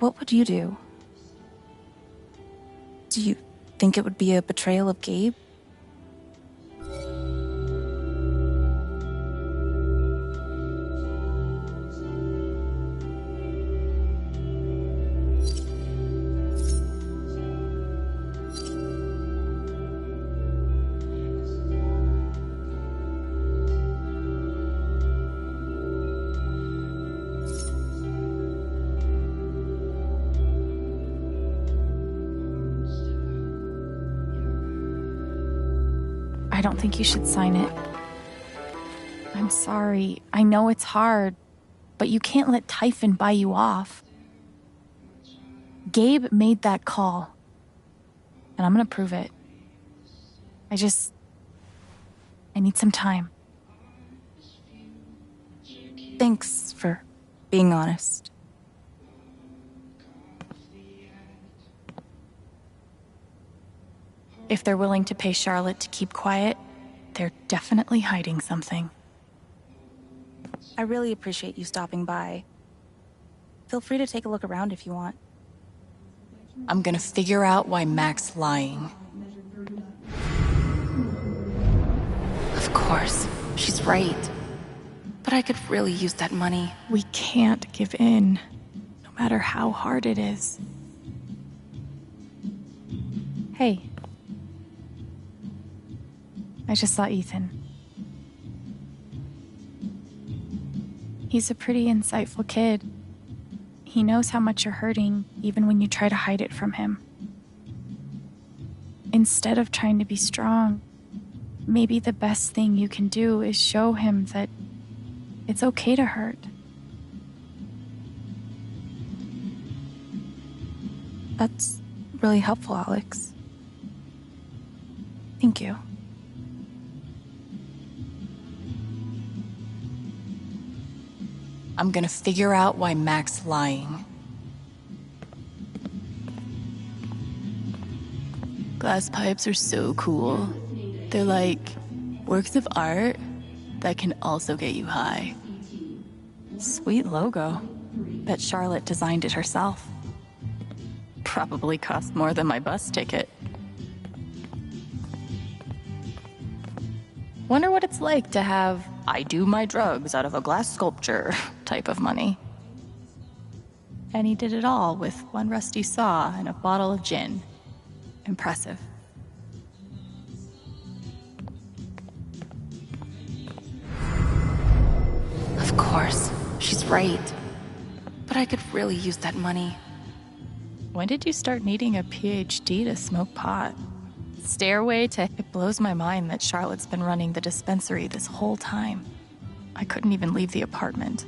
What would you do? Do you think it would be a betrayal of Gabe? I don't think you should sign it. I'm sorry. I know it's hard, but you can't let Typhon buy you off. Gabe made that call, and I'm gonna prove it. I need some time. Thanks for being honest. If they're willing to pay Charlotte to keep quiet, they're definitely hiding something. I really appreciate you stopping by. Feel free to take a look around if you want. I'm gonna figure out why Mac's lying. Of course, she's right. But I could really use that money. We can't give in, no matter how hard it is. Hey. I just saw Ethan. He's a pretty insightful kid. He knows how much you're hurting, even when you try to hide it from him. Instead of trying to be strong, maybe the best thing you can do is show him that it's okay to hurt. That's really helpful, Alex. Thank you. I'm gonna figure out why Mac's lying. Glass pipes are so cool. They're like works of art that can also get you high. Sweet logo. Bet Charlotte designed it herself. Probably cost more than my bus ticket. Wonder what it's like to have I do my drugs out of a glass sculpture type of money. And he did it all with one rusty saw and a bottle of gin. Impressive. Of course, she's right. But I could really use that money. When did you start needing a PhD to smoke pot? Stairway to... It blows my mind that Charlotte's been running the dispensary this whole time. I couldn't even leave the apartment.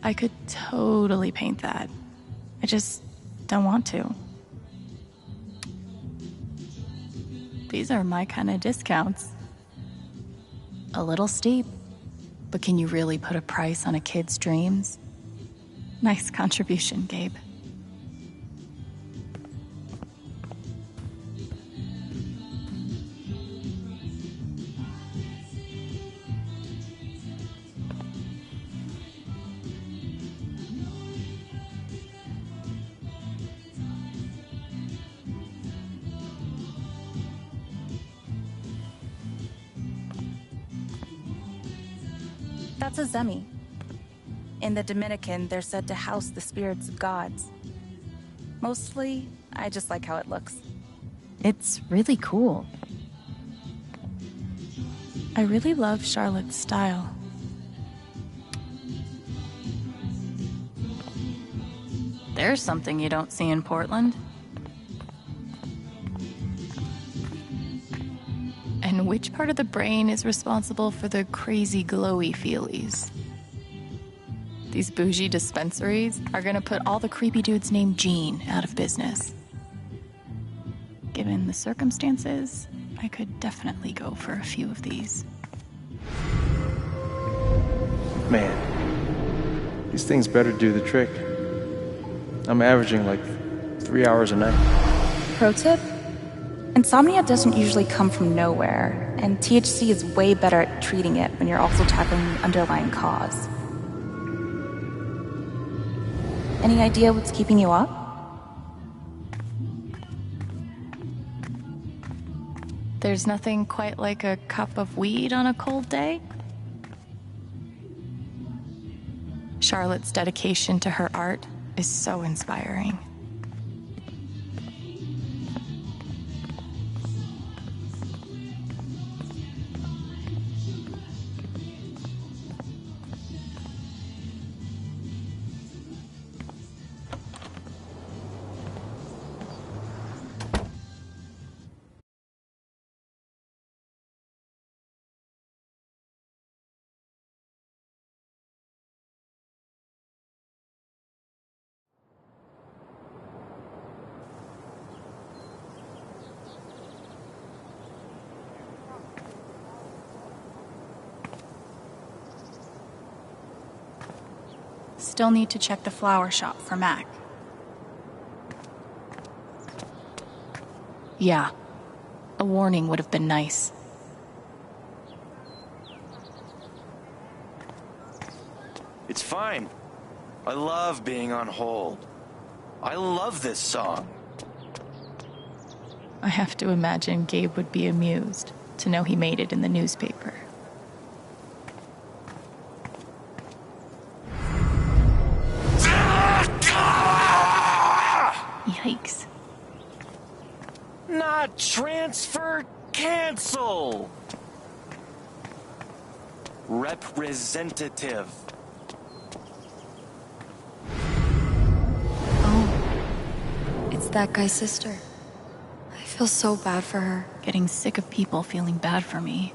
I could totally paint that. I just don't want to. These are my kind of discounts. A little steep, but can you really put a price on a kid's dreams? Nice contribution, Gabe. That's a zemi. In the Dominican, they're said to house the spirits of gods. Mostly, I just like how it looks. It's really cool. I really love Charlotte's style. There's something you don't see in Portland. And which part of the brain is responsible for the crazy glowy feelies? These bougie dispensaries are gonna put all the creepy dudes named Gene out of business. Given the circumstances, I could definitely go for a few of these. Man, these things better do the trick. I'm averaging like 3 hours a night. Pro tip? Insomnia doesn't usually come from nowhere, and THC is way better at treating it when you're also tackling the underlying cause. Any idea what's keeping you up? There's nothing quite like a cup of weed on a cold day. Charlotte's dedication to her art is so inspiring. Still need to check the flower shop for Mac. Yeah, a warning would have been nice. It's fine. I love being on hold. I love this song. I have to imagine Gabe would be amused to know he made it in the newspaper. Yikes. Not transfer, cancel. Representative. It's that guy's sister. I feel so bad for her. Getting sick of people feeling bad for me.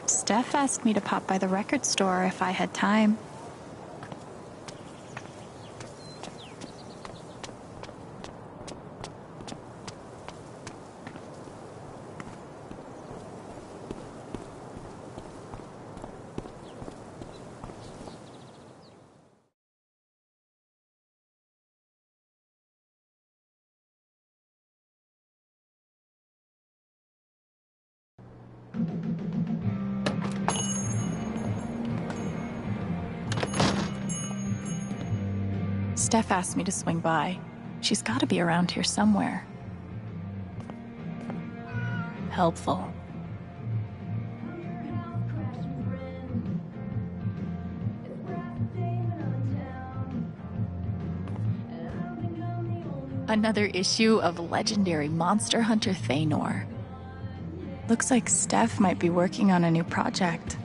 Steph asked me to pop by the record store if I had time. Steph asked me to swing by. She's got to be around here somewhere. Helpful. Another issue of legendary monster hunter Thanor. Looks like Steph might be working on a new project.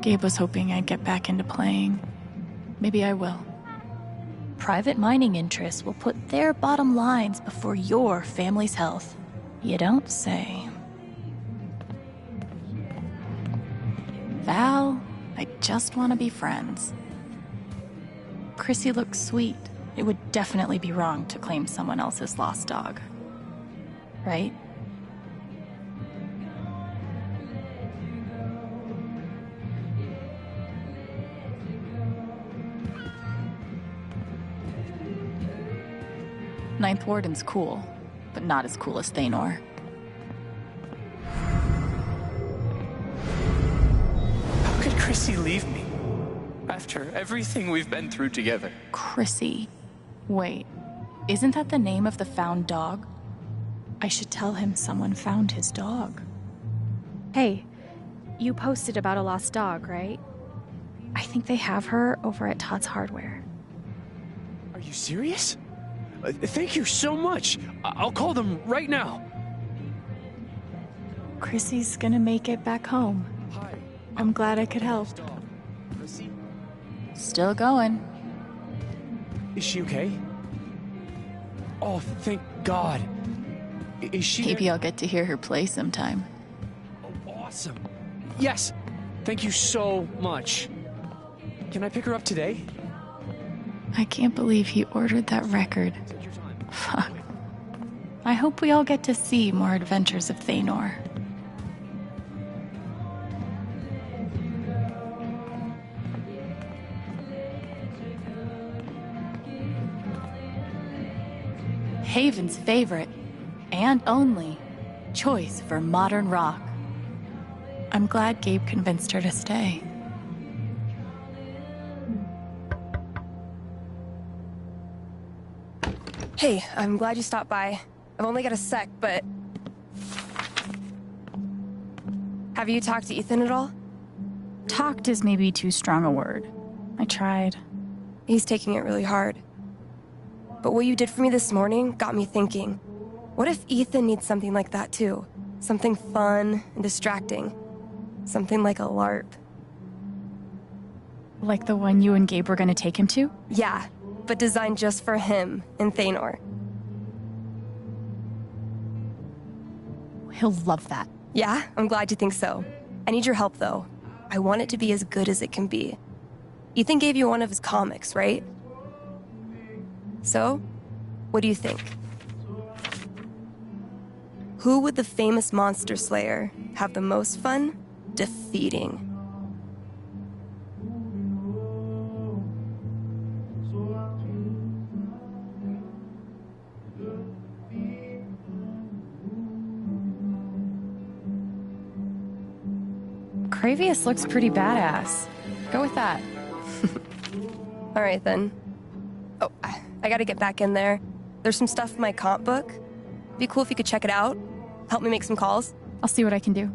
Gabe was hoping I'd get back into playing. Maybe I will. Private mining interests will put their bottom lines before your family's health. You don't say. Val, I just want to be friends. Chrissy looks sweet. It would definitely be wrong to claim someone else's lost dog. Right? Ninth Warden's cool, but not as cool as Thanor. How could Chrissy leave me? After everything we've been through together. Chrissy. Wait, isn't that the name of the found dog? I should tell him someone found his dog. Hey, you posted about a lost dog, right? I think they have her over at Todd's Hardware. Are you serious? Thank you so much. I'll call them right now. Chrissy's gonna make it back home. Hi. I'm glad I could help. Chrissy? Still going. Is she okay? Oh, thank God. Is she... Maybe I'll get to hear her play sometime. Oh, awesome. Yes. Thank you so much. Can I pick her up today? I can't believe he ordered that record. Fuck. I hope we all get to see more adventures of Thanor. Haven's favorite, and only, choice for modern rock. I'm glad Gabe convinced her to stay. Hey, I'm glad you stopped by. I've only got a sec, but... Have you talked to Ethan at all? Talked is maybe too strong a word. I tried. He's taking it really hard. But what you did for me this morning got me thinking. What if Ethan needs something like that too? Something fun and distracting. Something like a LARP. Like the one you and Gabe were gonna take him to? Yeah, but designed just for him and Thanor. He'll love that. Yeah, I'm glad you think so. I need your help, though. I want it to be as good as it can be. Ethan gave you one of his comics, right? So, what do you think? Who would the famous monster slayer have the most fun defeating? Cravius looks pretty badass. Go with that. All right, then. Oh, I gotta get back in there. There's some stuff in my comp book. Be cool if you could check it out. Help me make some calls. I'll see what I can do.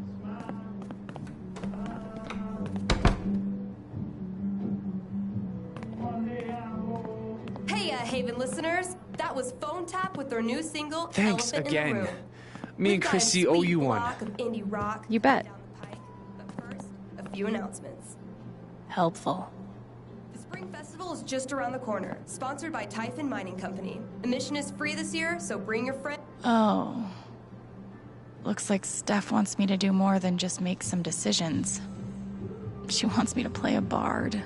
Hey, Haven listeners. That was Phone Tap with their new single, Thanks Elephant again. in the Room. Me and Chrissy owe you one. Block of indie rock You bet. down the pike. But first, a few announcements. Helpful. The Spring Festival is just around the corner, sponsored by Typhon Mining Company. Admission is free this year, so bring your friend. Oh. Looks like Steph wants me to do more than just make some decisions. She wants me to play a bard.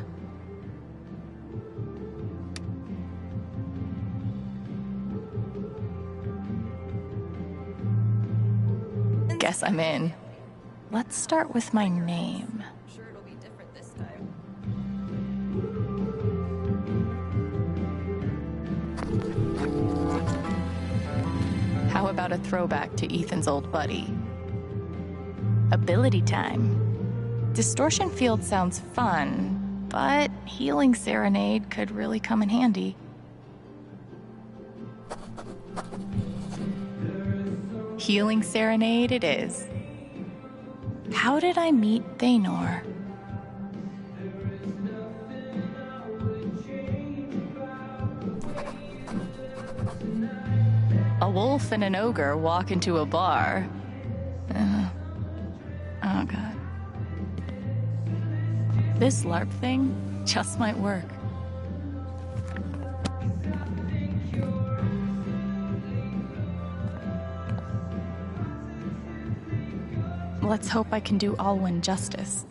Guess I'm in. Let's start with my name. Sure it'll be different this time. How about a throwback to Ethan's old buddy? Ability time. Distortion field sounds fun, but healing serenade could really come in handy. Healing serenade it is. How did I meet Thanor? A wolf and an ogre walk into a bar. Oh god. This LARP thing just might work. Let's hope I can do Alwyn justice.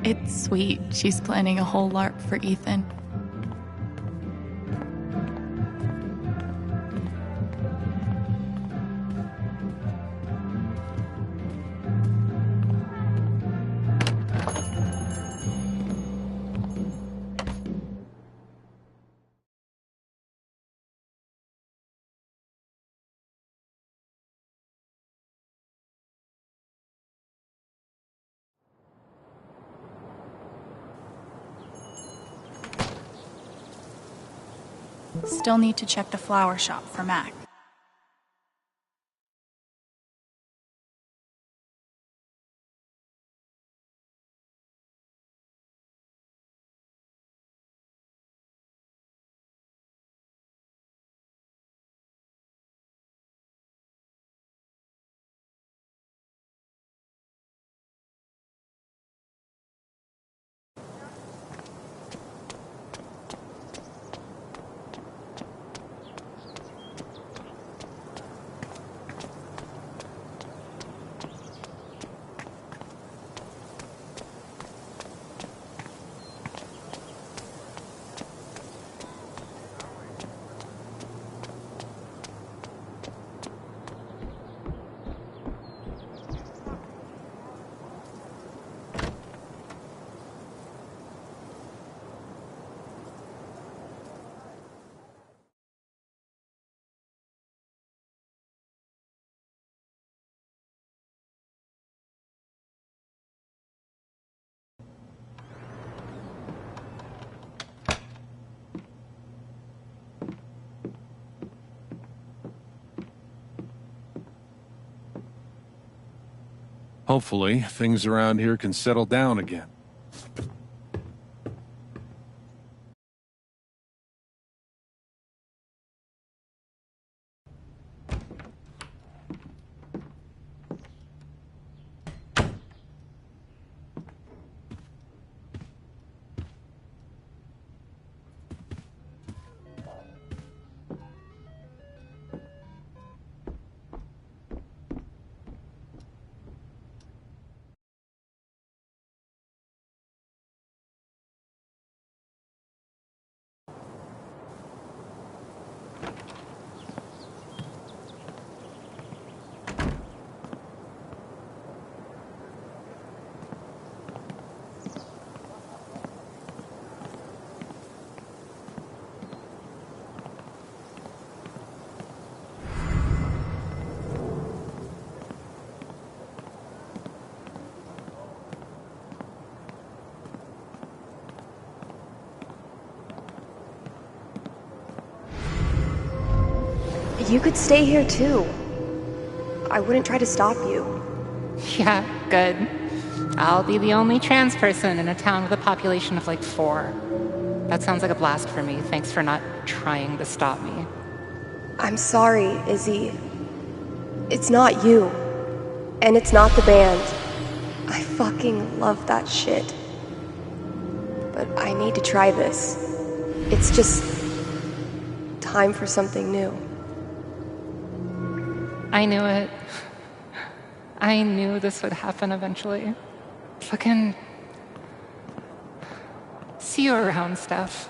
It's sweet she's planning a whole LARP for Ethan. Still need to check the flower shop for Mac. Hopefully, things around here can settle down again. You could stay here too. I wouldn't try to stop you. Yeah, good. I'll be the only trans person in a town with a population of like 4. That sounds like a blast for me. Thanks for not trying to stop me. I'm sorry, Izzy. It's not you. And it's not the band. I fucking love that shit. But I need to try this. It's just time for something new. I knew it. I knew this would happen eventually. Fucking... See you around, Steph.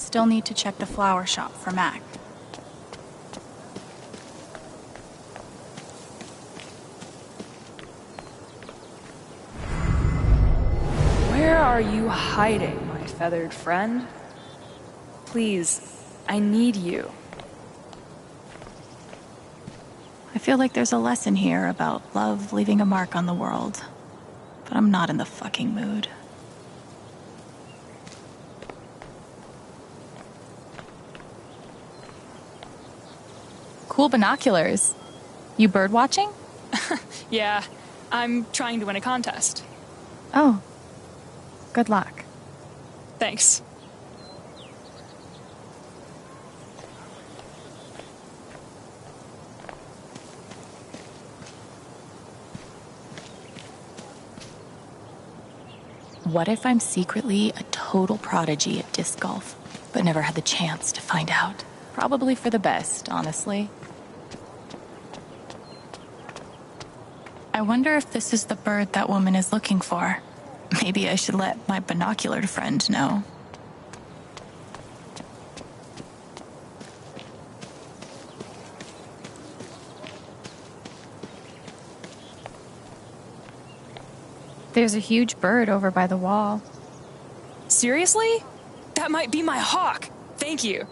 still need to check the flower shop for Mac. Where are you hiding, my feathered friend? Please, I need you. I feel like there's a lesson here about love leaving a mark on the world, but I'm not in the fucking mood. Cool binoculars. You bird watching? Yeah, I'm trying to win a contest. Oh. Good luck. Thanks. What if I'm secretly a total prodigy at disc golf, but never had the chance to find out? Probably for the best, honestly. I wonder if this is the bird that woman is looking for. Maybe I should let my binocular friend know. There's a huge bird over by the wall. Seriously? That might be my hawk. Thank you.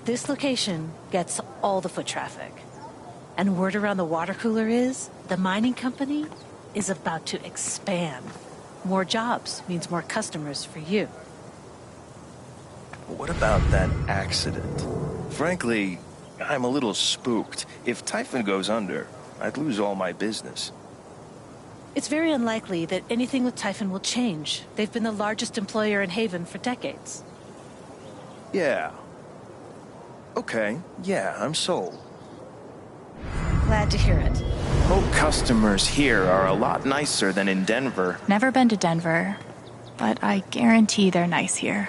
This location gets all the foot traffic. And word around the water cooler is the mining company is about to expand. More jobs means more customers for you. What about that accident? Frankly, I'm a little spooked. If Typhon goes under, I'd lose all my business. It's very unlikely that anything with Typhon will change. They've been the largest employer in Haven for decades. Yeah. Okay, yeah, I'm sold. Glad to hear it. Hope customers here are a lot nicer than in Denver. Never been to Denver, but I guarantee they're nice here.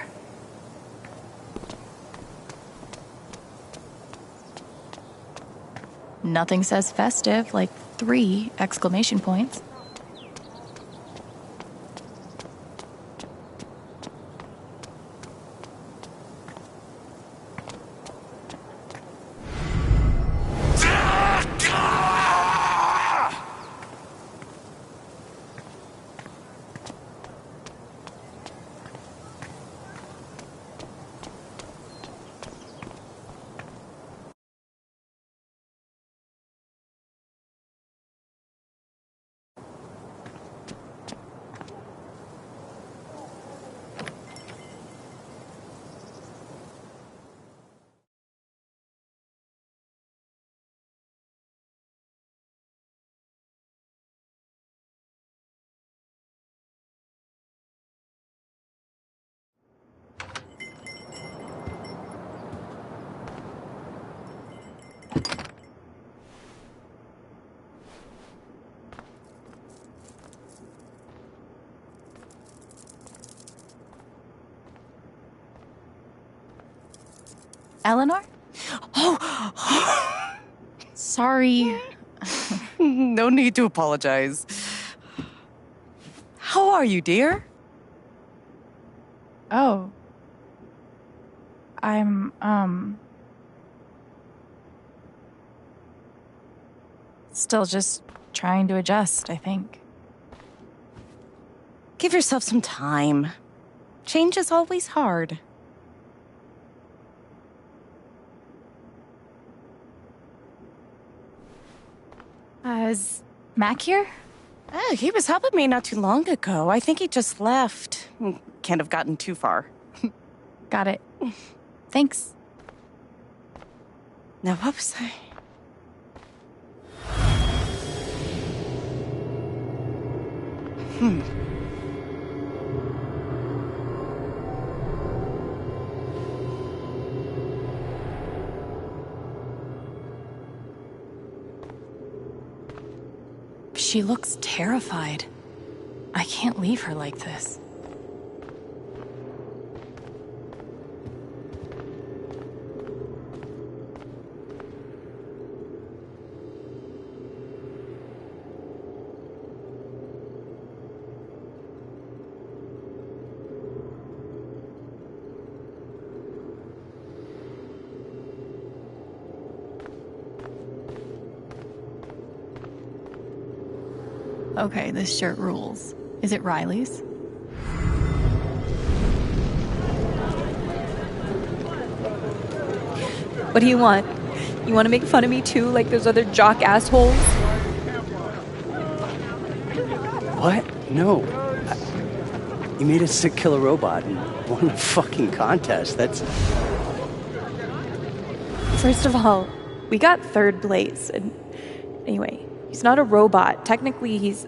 Nothing says festive like 3 exclamation points. Eleanor? Oh! Sorry. No need to apologize. How are you, dear? Oh. I'm, still just trying to adjust, I think. Give yourself some time. Change is always hard. Is Mac here? He was helping me not too long ago. I think he just left. Can't have gotten too far. Got it. Thanks. Now, what was I? She looks terrified. I can't leave her like this. Okay, this shirt rules. Is it Riley's? What do you want? You want to make fun of me too, like those other jock assholes? What? No. You made us to kill a robot and won a fucking contest. That's... First of all, we got third place, and anyway, he's not a robot. Technically, he's...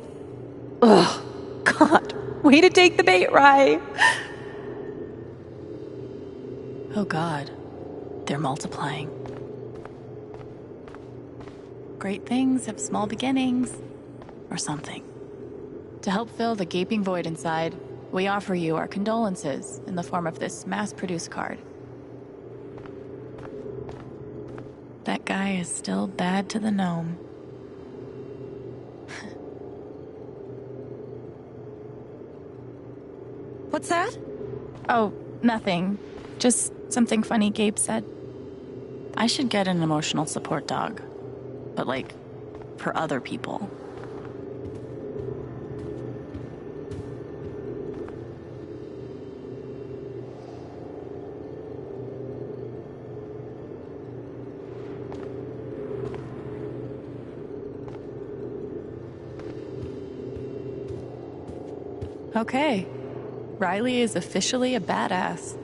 Ugh, God. Way to take the bait, Rye. Oh God, they're multiplying. Great things have small beginnings, or something. To help fill the gaping void inside, we offer you our condolences in the form of this mass-produced card. That guy is still bad to the gnome. What's that? Oh, nothing. Just something funny Gabe said. I should get an emotional support dog. But like, for other people. Okay. Riley is officially a badass.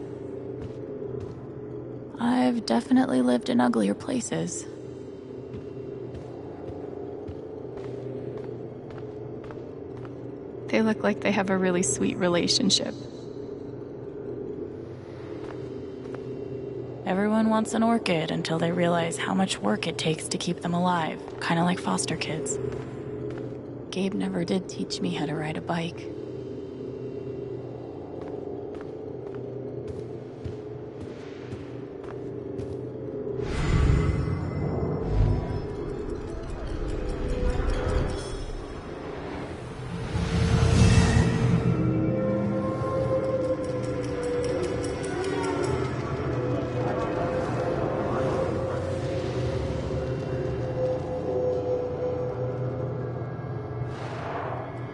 I've definitely lived in uglier places. They look like they have a really sweet relationship. Everyone wants an orchid until they realize how much work it takes to keep them alive, kind of like foster kids. Gabe never did teach me how to ride a bike.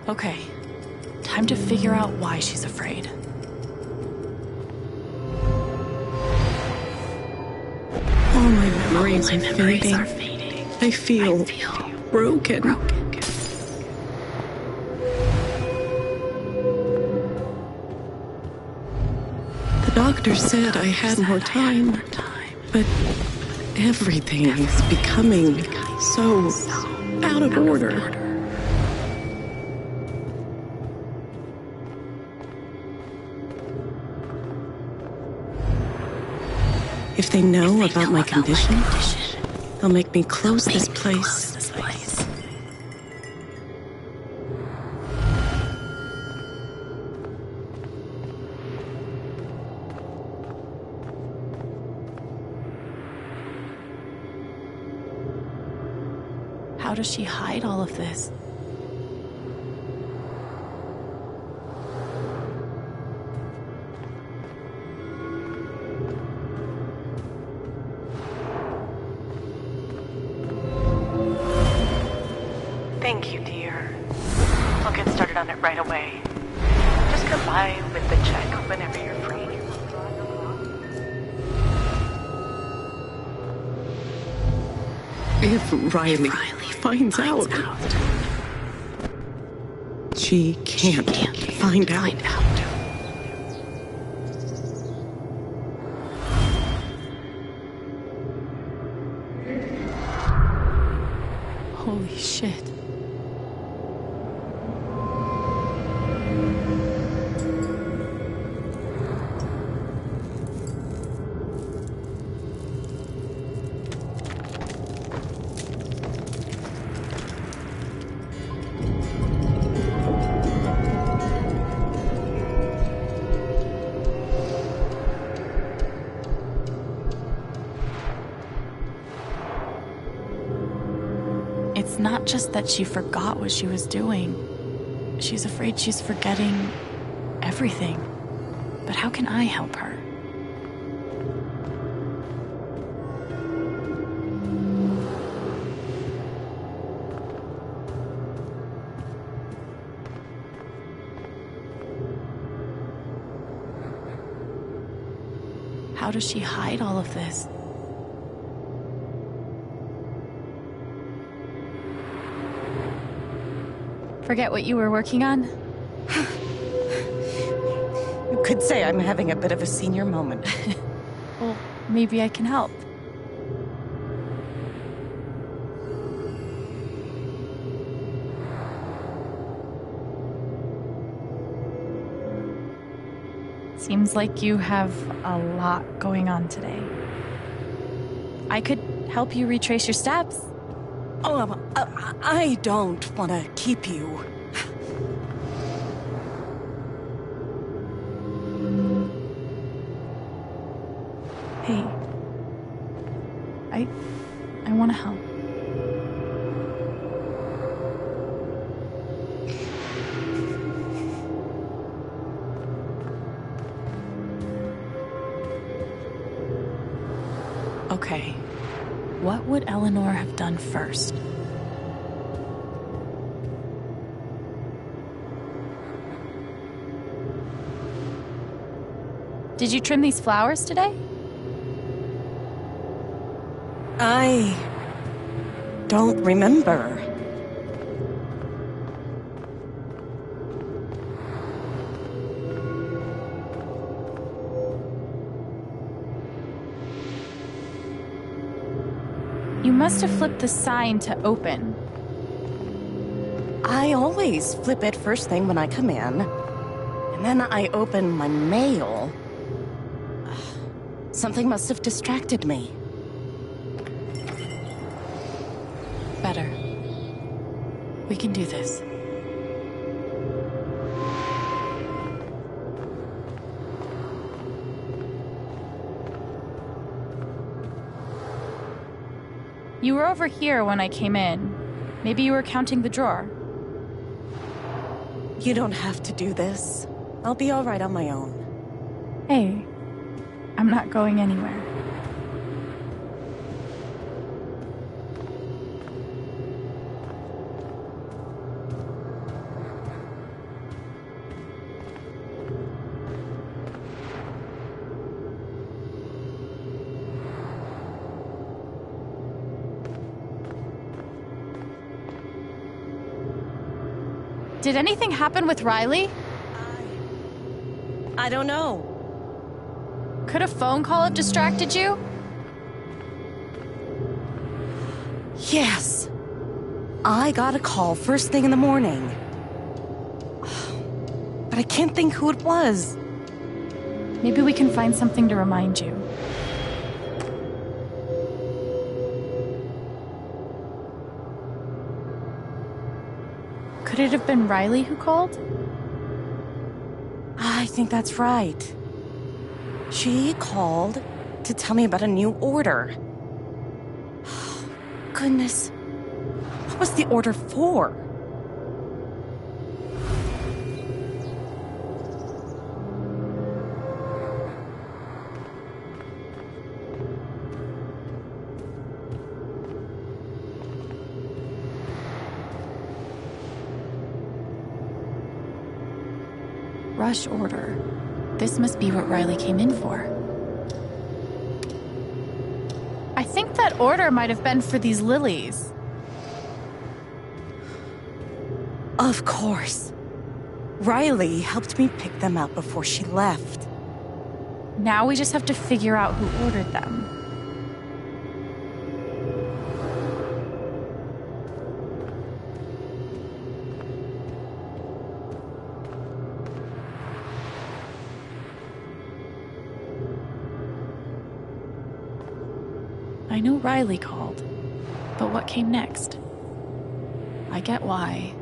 Okay, time to figure out why she's afraid. All my memories are fading. I feel broken. The doctor said I had more time, but everything is becoming so out of order. If they know about my condition, they'll make me close this place. How does she hide all of this? Thank you, dear. I'll get started on it right away. Just come by with the check whenever you're free. If Riley finds out. She can't find out. Holy shit. It's not just that she forgot what she was doing. She's afraid she's forgetting everything. But how can I help her? How does she hide all of this? Forget what you were working on? You could say I'm having a bit of a senior moment. Well, maybe I can help. Seems like you have a lot going on today. I could help you retrace your steps. Oh, I don't want to keep you. Hey, I want to help. Okay, what would Eleanor have done first? Did you trim these flowers today? I don't remember. You must have flipped the sign to open. I always flip it first thing when I come in, and then I open my mail. Something must have distracted me. Better. We can do this. You were over here when I came in. Maybe you were counting the drawer. You don't have to do this. I'll be all right on my own. Hey, I'm not going anywhere. Did anything happen with Riley? I don't know. Could a phone call have distracted you? Yes. I got a call first thing in the morning. But I can't think who it was. Maybe we can find something to remind you. Could it have been Riley who called? I think that's right. She called to tell me about a new order. Goodness. What was the order for? Rush order. This must be what Riley came in for. I think that order might have been for these lilies. Of course. Riley helped me pick them out before she left. Now we just have to figure out who ordered them. I know Riley called, but what came next? I get why,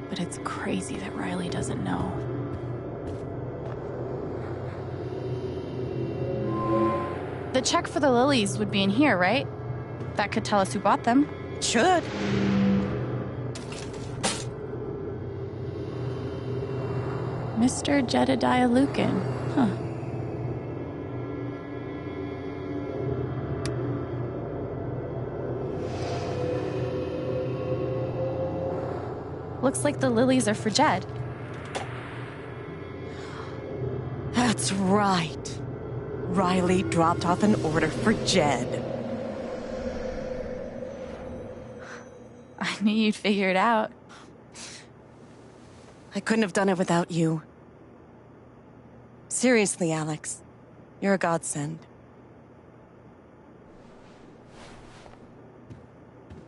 but it's crazy that Riley doesn't know. The check for the lilies would be in here, right? That could tell us who bought them. Should. Mr. Jedediah Lucan, huh? Looks like the lilies are for Jed. That's right. Riley dropped off an order for Jed. I knew you'd figure it out. I couldn't have done it without you. Seriously, Alex. You're a godsend.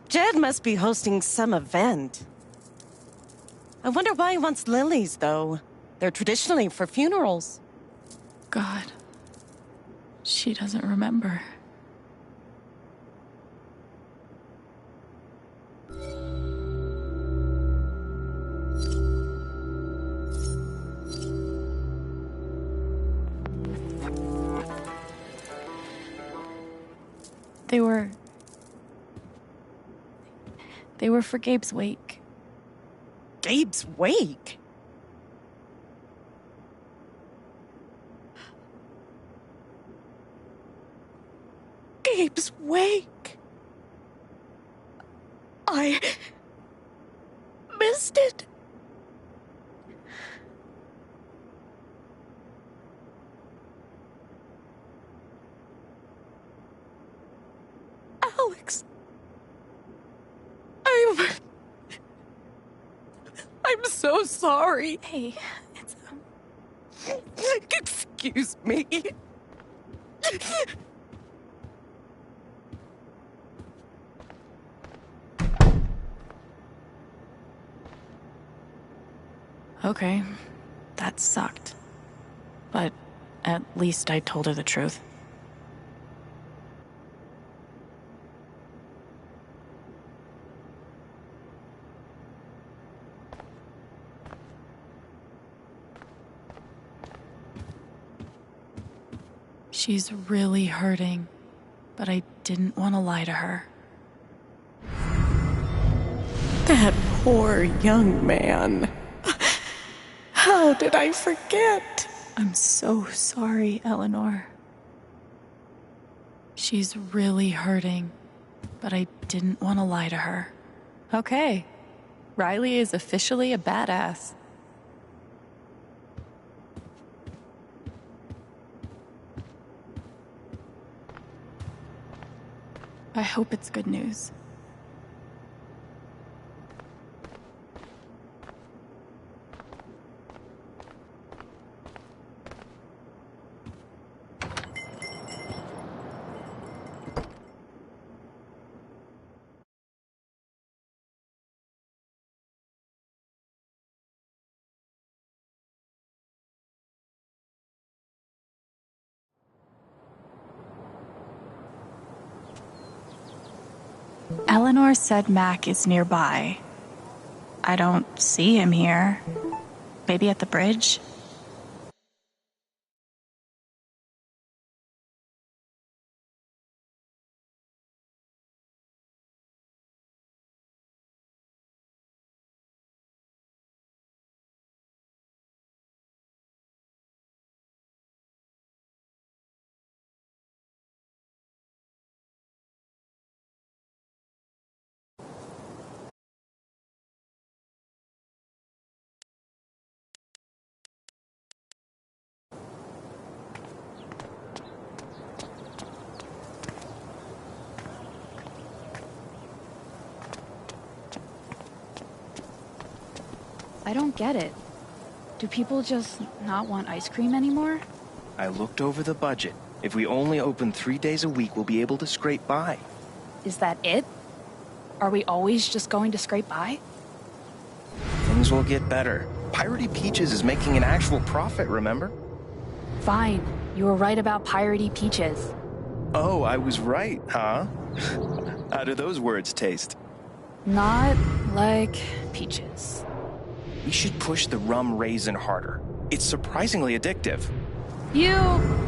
Jed must be hosting some event. I wonder why he wants lilies, though. They're traditionally for funerals. God. She doesn't remember. They were for Gabe's wake. Gabe's wake? Gabe's wake? I missed it. Alex. I'm so sorry. Hey, it's Excuse me. Okay, that sucked. But at least I told her the truth. She's really hurting, but I didn't want to lie to her. That poor young man. How did I forget? I'm so sorry, Eleanor. She's really hurting, but I didn't want to lie to her. Okay. Riley is officially a badass. I hope it's good news. Eleanor said Mac is nearby. I don't see him here. Maybe at the bridge? I don't get it. Do people just not want ice cream anymore? I looked over the budget. If we only open 3 days a week, we'll be able to scrape by. Is that it? Are we always just going to scrape by? Things will get better. Piratey Peaches is making an actual profit, remember? Fine. You were right about Piratey Peaches. Oh, I was right, huh? How do those words taste? Not like peaches. We should push the rum raisin harder. It's surprisingly addictive. You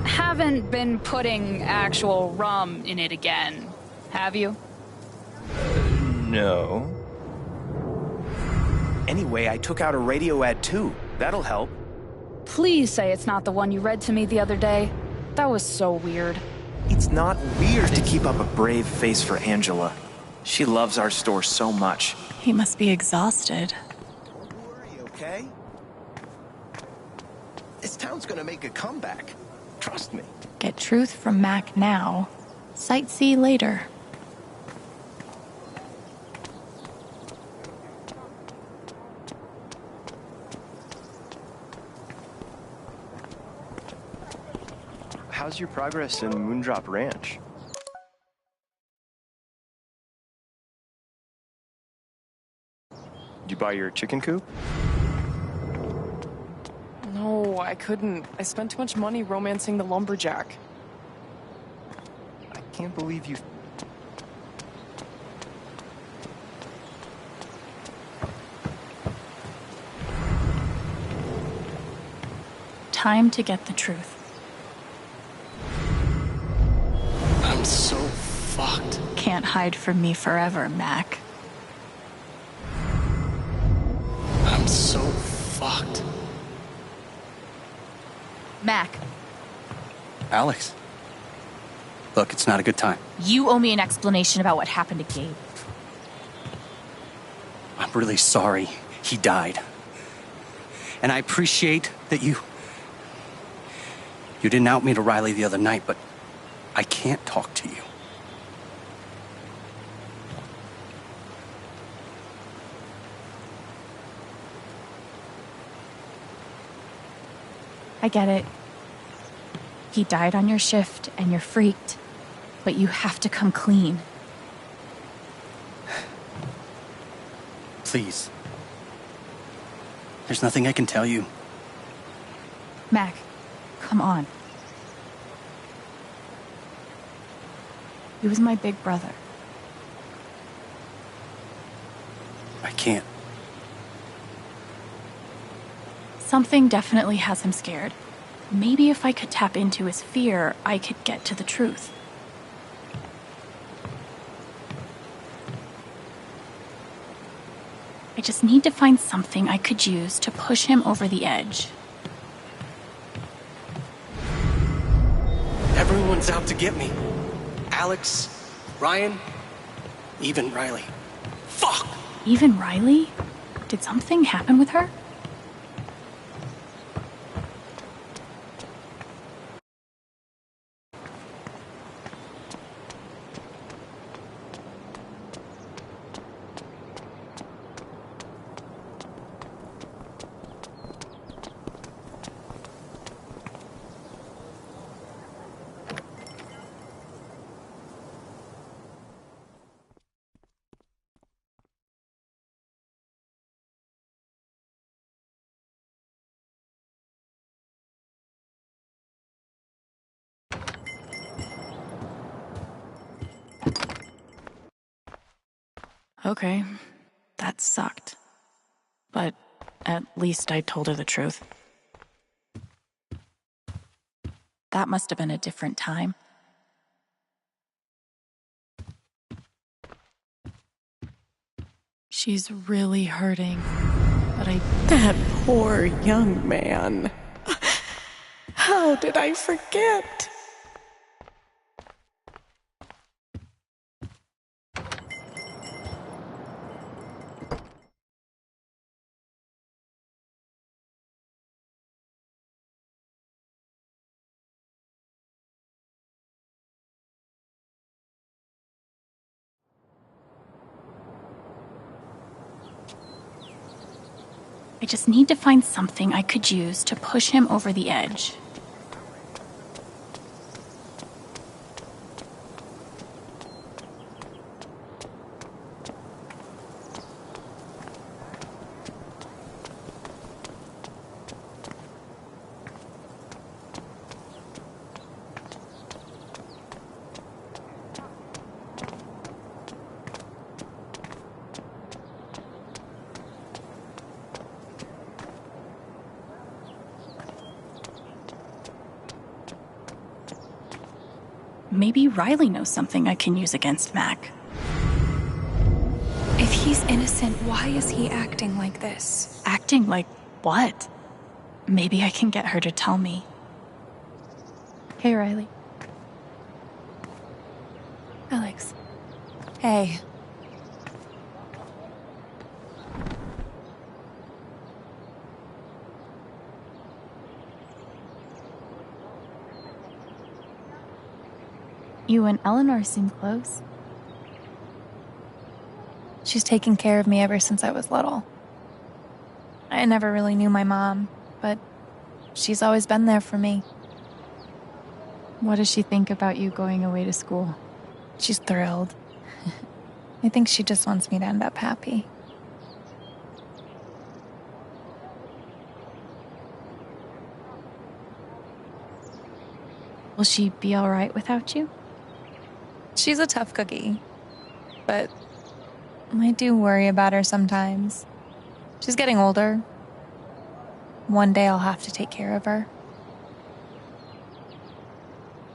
haven't been putting actual rum in it again, have you? No. Anyway, I took out a radio ad too. That'll help. Please say it's not the one you read to me the other day. That was so weird. It's not weird to keep up a brave face for Angela. She loves our store so much. He must be exhausted. Don't worry, okay? This town's gonna make a comeback. Trust me. Get truth from Mac now. Sightsee later. How's your progress in Moondrop Ranch? Did you buy your chicken coop? No, I couldn't. I spent too much money romancing the lumberjack. I can't believe you... Time to get the truth. I'm so fucked. Can't hide from me forever, Mac. I'm so fucked. Mac, Alex. Look, it's not a good time. you owe me an explanation about what happened to Gabe. I'm really sorry he died. And I appreciate that you didn't out me to Riley the other night, but I can't talk to you. I get it. He died on your shift and you're freaked, but you have to come clean. Please. There's nothing I can tell you. Mac, come on. He was my big brother. I can't. Something definitely has him scared. Maybe if I could tap into his fear, I could get to the truth. I just need to find something I could use to push him over the edge. Everyone's out to get me. Alex, Ryan, even Riley. Fuck! Even Riley? Did something happen with her? Okay, that sucked. But at least I told her the truth. That must have been a different time. She's really hurting, but That poor young man. How did I forget? I just need to find something I could use to push him over the edge. Maybe Riley knows something I can use against Mac. If he's innocent, why is he acting like this? Acting like what? Maybe I can get her to tell me. Hey, Riley. Alex. Hey. You and Eleanor seem close. She's taken care of me ever since I was little. I never really knew my mom, but she's always been there for me. What does she think about you going away to school? She's thrilled. I think she just wants me to end up happy. Will she be all right without you? She's a tough cookie, but I do worry about her sometimes. She's getting older. One day I'll have to take care of her.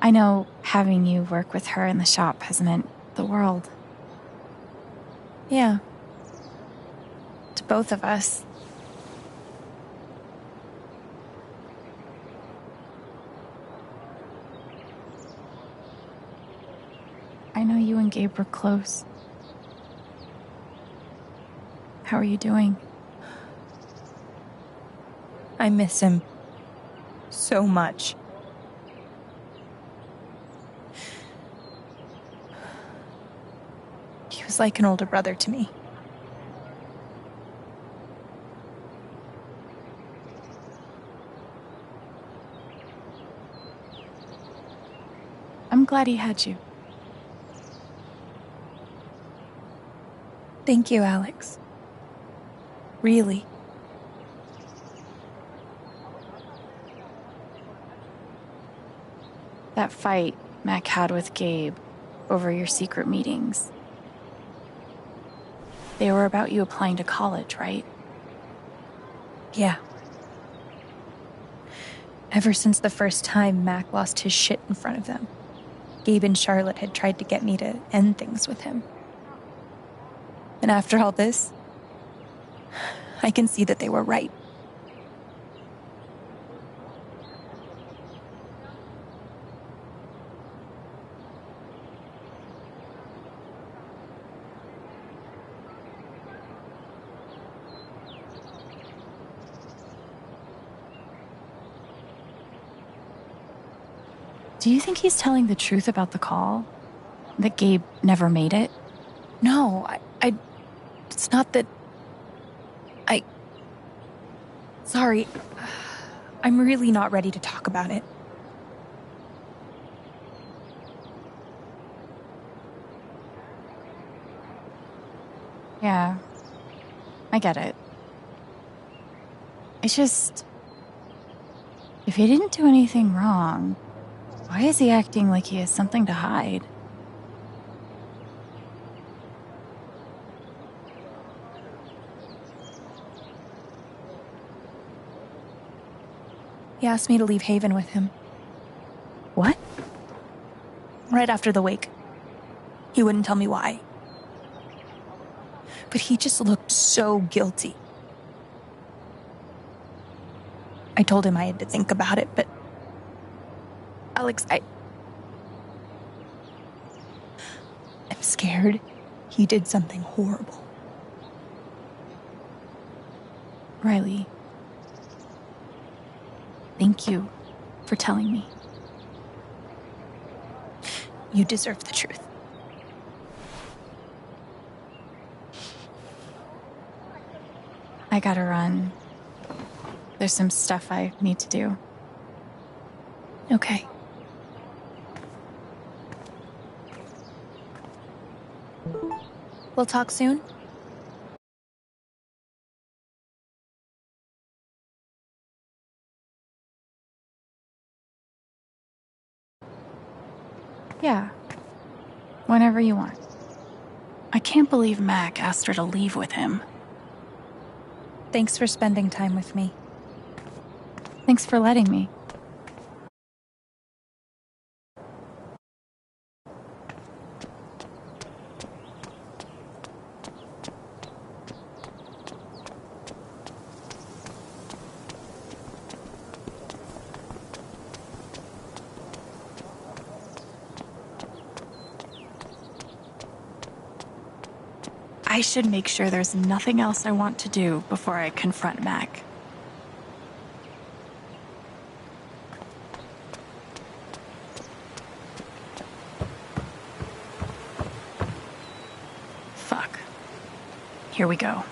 I know having you work with her in the shop has meant the world. Yeah. To both of us. I know you and Gabe were close. How are you doing? I miss him so much. He was like an older brother to me. I'm glad he had you. Thank you, Alex. Really. That fight Mac had with Gabe over your secret meetings. They were about you applying to college, right? Yeah. Ever since the first time Mac lost his shit in front of them, Gabe and Charlotte had tried to get me to end things with him. And after all this, I can see that they were right. Do you think he's telling the truth about the call? That Gabe never made it? No, it's not that... Sorry. I'm really not ready to talk about it. Yeah, I get it. It's just... If he didn't do anything wrong, why is he acting like he has something to hide? He asked me to leave Haven with him. What? Right after the wake. He wouldn't tell me why. But he just looked so guilty. I told him I had to think about it, but... Alex, I'm scared he did something horrible. Riley, thank you for telling me. You deserve the truth. I gotta run. There's some stuff I need to do. Okay. We'll talk soon? Yeah. Whenever you want. I can't believe Mac asked her to leave with him. Thanks for spending time with me. Thanks for letting me. I should make sure there's nothing else I want to do before I confront Mac. Fuck. Here we go.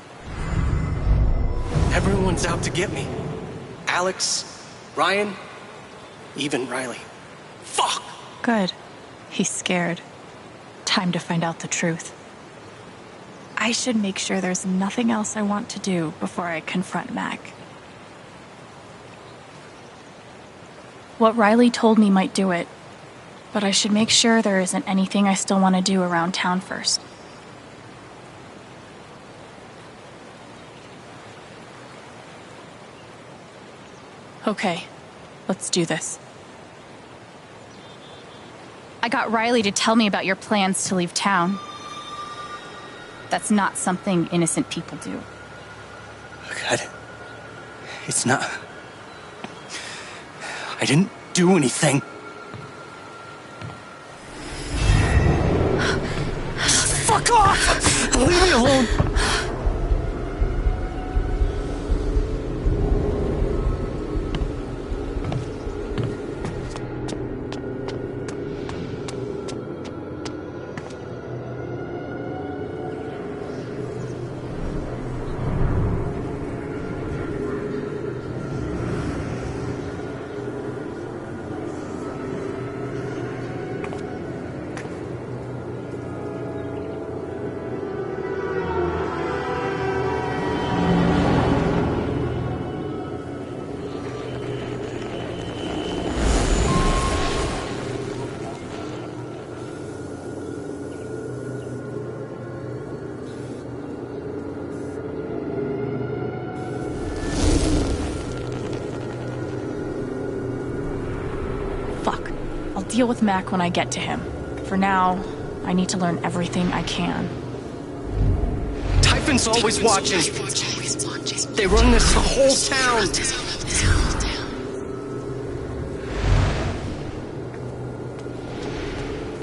Everyone's out to get me. Alex, Ryan, even Riley. Fuck! Good. He's scared. Time to find out the truth. I should make sure there's nothing else I want to do before I confront Mac. What Riley told me might do it, but I should make sure there isn't anything I still want to do around town first. Okay, let's do this. I got Riley to tell me about your plans to leave town. That's not something innocent people do. God. It's not... I didn't do anything. Fuck off! Leave me alone! I'll deal with Mac when I get to him. For now, I need to learn everything I can. Typhon's always watching. They run this whole town.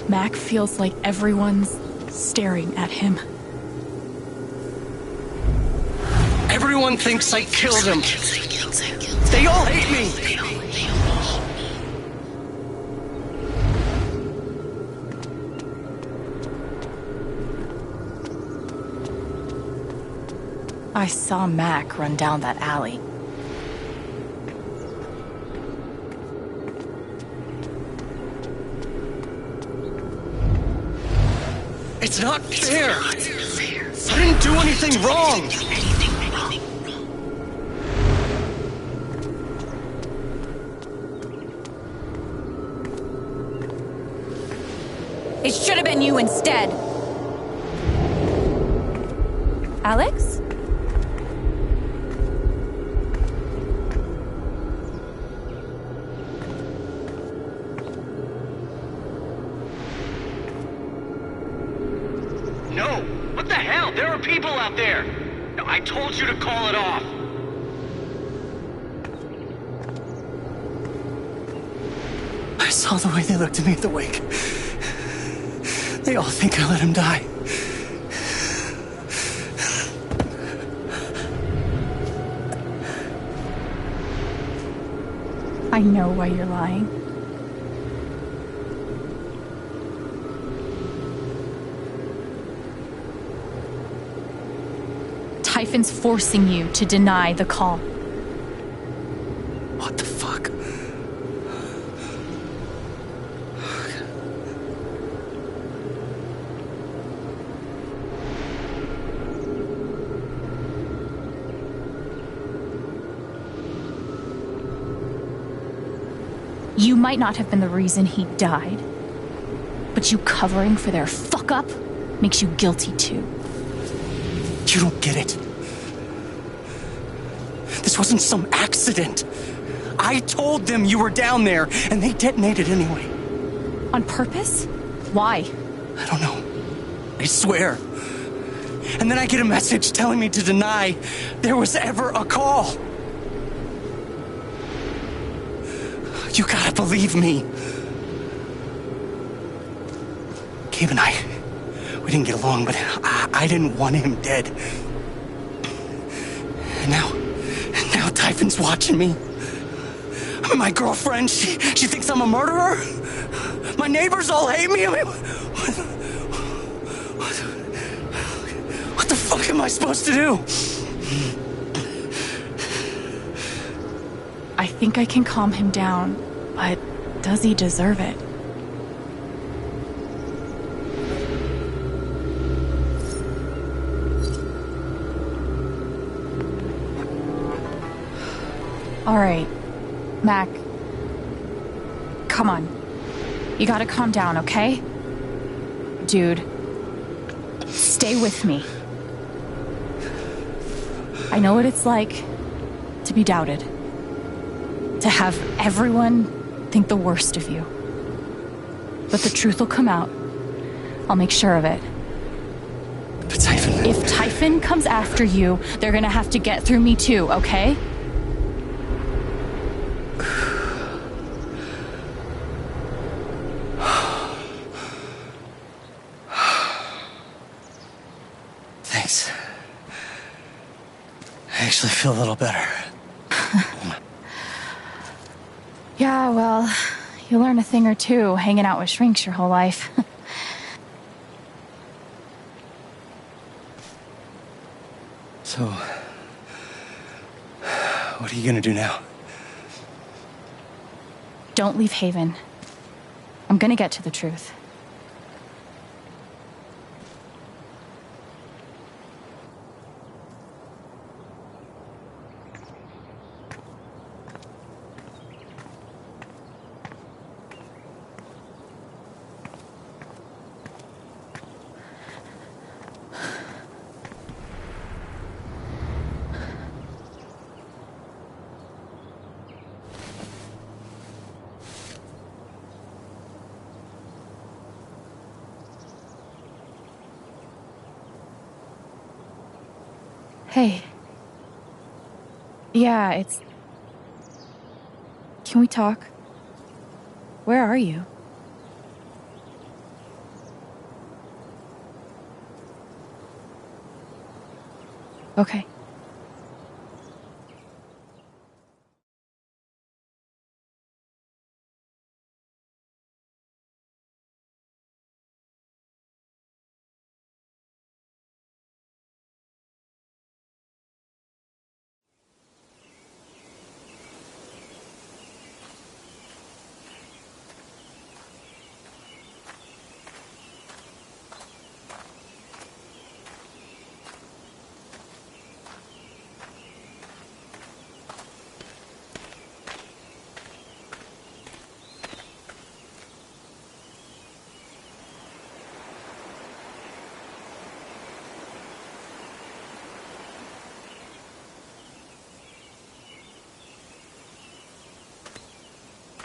Mac feels like everyone's staring at him. Everyone thinks I killed him. They all hate me. I saw Mac run down that alley. It's not fair. I didn't do anything wrong. It should have been you instead. Alex? No! What the hell? There are people out there! I told you to call it off! I saw the way they looked at me at the wake. They all think I let him die. I know why you're lying. Typhon's forcing you to deny the call. What the fuck? You might not have been the reason he died, but you covering for their fuck up makes you guilty too. You don't get it. This wasn't some accident. I told them you were down there, and they detonated anyway. On purpose? Why? I don't know. I swear. And then I get a message telling me to deny there was ever a call. You gotta believe me. Gabe and I, we didn't get along, but I didn't want him dead. And now Typhon's watching me. My girlfriend, she thinks I'm a murderer. My neighbors all hate me. I mean, what the fuck am I supposed to do? I think I can calm him down, but does he deserve it? All right, Mac. Come on. You gotta calm down, okay? Dude, stay with me. I know what it's like to be doubted. To have everyone think the worst of you. But the truth will come out. I'll make sure of it. But Typhon... If Typhon comes after you, they're gonna have to get through me too, okay? Thanks. I actually feel a little better. Yeah, well, you learn a thing or two hanging out with shrinks your whole life. So, what are you gonna do now? Don't leave Haven. I'm gonna get to the truth. Hey. Yeah, it's... Can we talk? Where are you? Okay.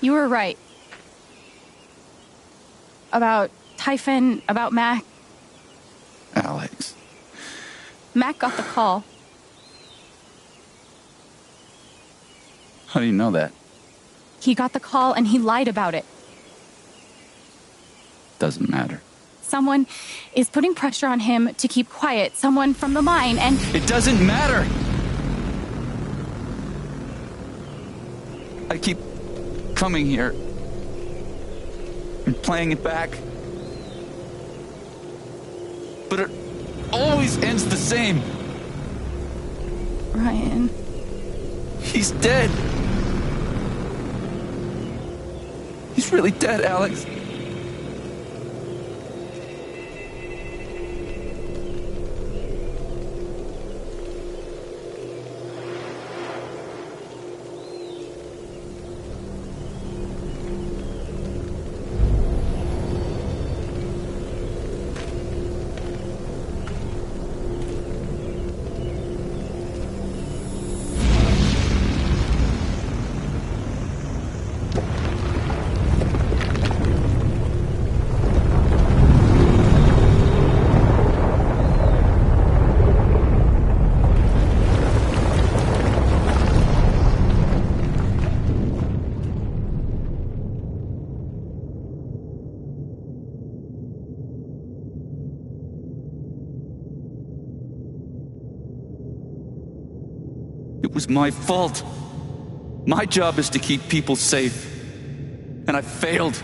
You were right. About Typhon, about Mac. Alex. Mac got the call. How do you know that? He got the call and he lied about it. Doesn't matter. Someone is putting pressure on him to keep quiet. Someone from the mine and... It doesn't matter! I keep coming here and playing it back. But it always ends the same. Ryan. He's dead. He's really dead, Alex. It was my fault. My job is to keep people safe. And I failed.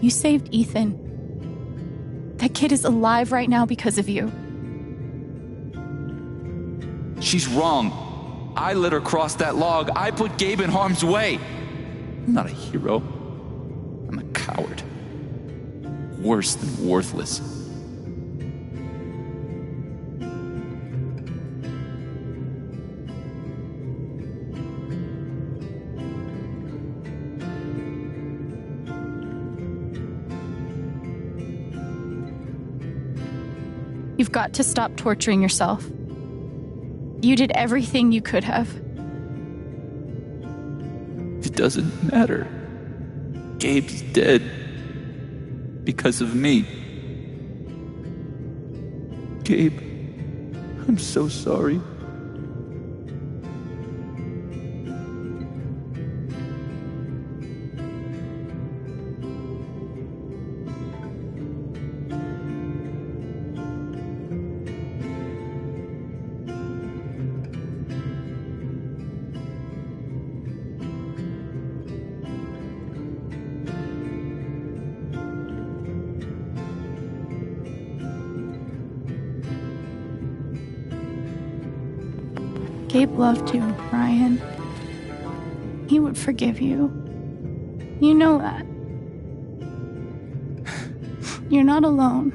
You saved Ethan. That kid is alive right now because of you. She's wrong. I let her cross that log. I put Gabe in harm's way. I'm not a hero. I'm a coward. Worse than worthless. You've got to stop torturing yourself. You did everything you could have. It doesn't matter. Gabe's dead. Because of me. Gabe, I'm so sorry. Gabe loved you, Ryan. He would forgive you. You know that. You're not alone.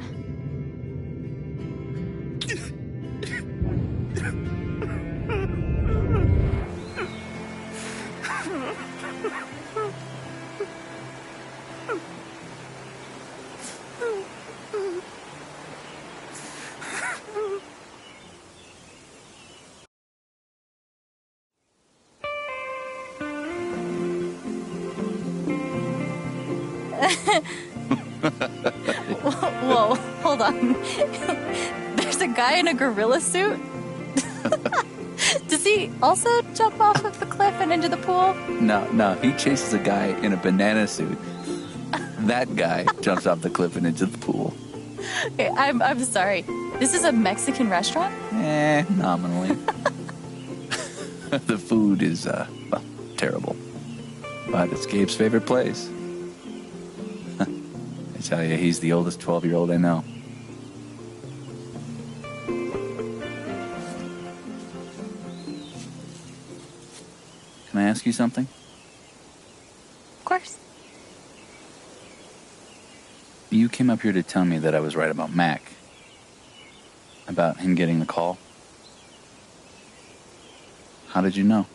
Whoa, hold on. There's a guy in a gorilla suit? Does he also jump off of the cliff and into the pool? No, he chases a guy in a banana suit. That guy jumps off the cliff and into the pool. Okay, I'm sorry. This is a Mexican restaurant? Nominally. The food is, well, terrible. But it's Gabe's favorite place. I tell you, he's the oldest 12-year-old I know. Can I ask you something? Of course. You came up here to tell me that I was right about Mac. About him getting the call. How did you know?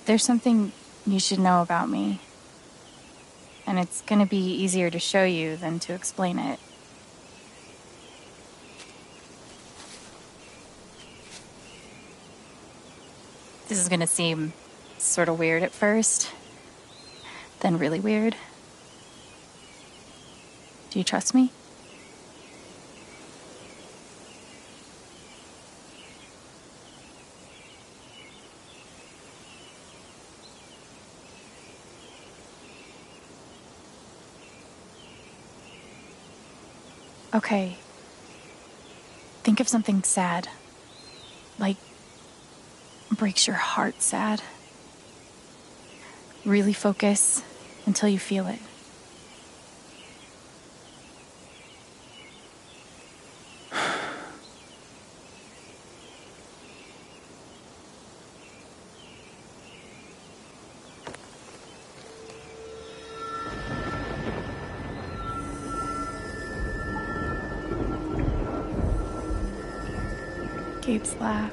There's something you should know about me. And it's gonna be easier to show you than to explain it. This is gonna seem sort of weird at first, then really weird. Do you trust me? Okay. Think of something sad. Like, breaks your heart sad. Really focus until you feel it. Gabe's laugh.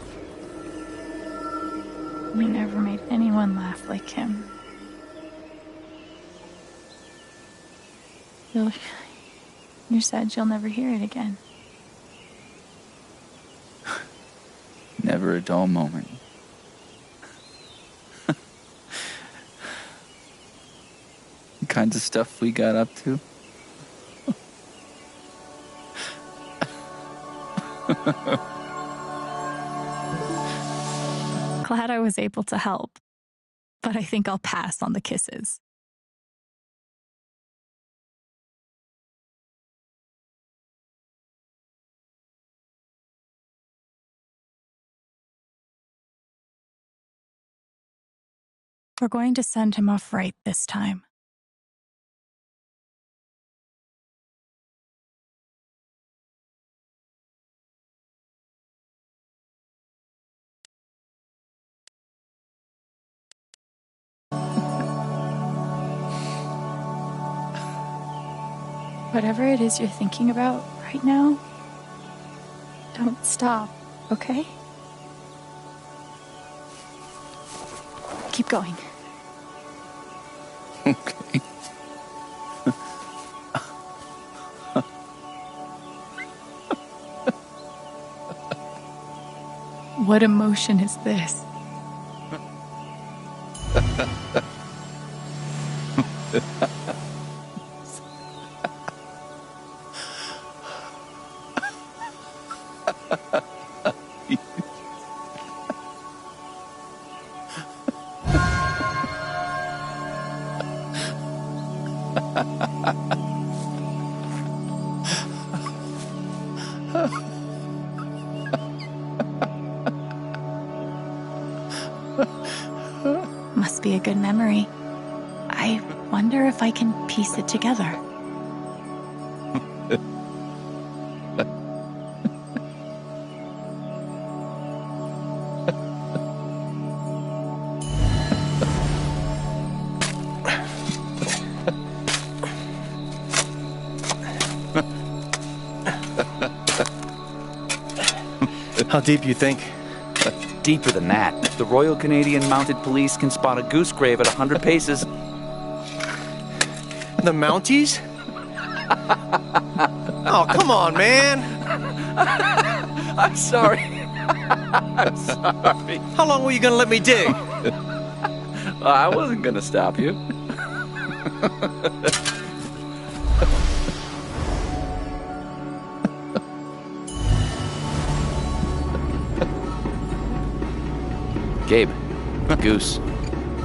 He never made anyone laugh like him. You're sad you'll never hear it again. Never a dull moment. The kinds of stuff we got up to. Glad I was able to help, but I think I'll pass on the kisses. We're going to send him off right this time. Whatever it is you're thinking about right now, don't stop, okay? Keep going. Okay. What emotion is this? Must be a good memory. I wonder if I can piece it together. How deep you think? Deeper than that. The Royal Canadian Mounted Police can spot a goose grave at 100 paces. The Mounties? Oh, come on, man! I'm sorry. I'm sorry. How long were you gonna let me dig? I wasn't gonna stop you. Gabe, goose.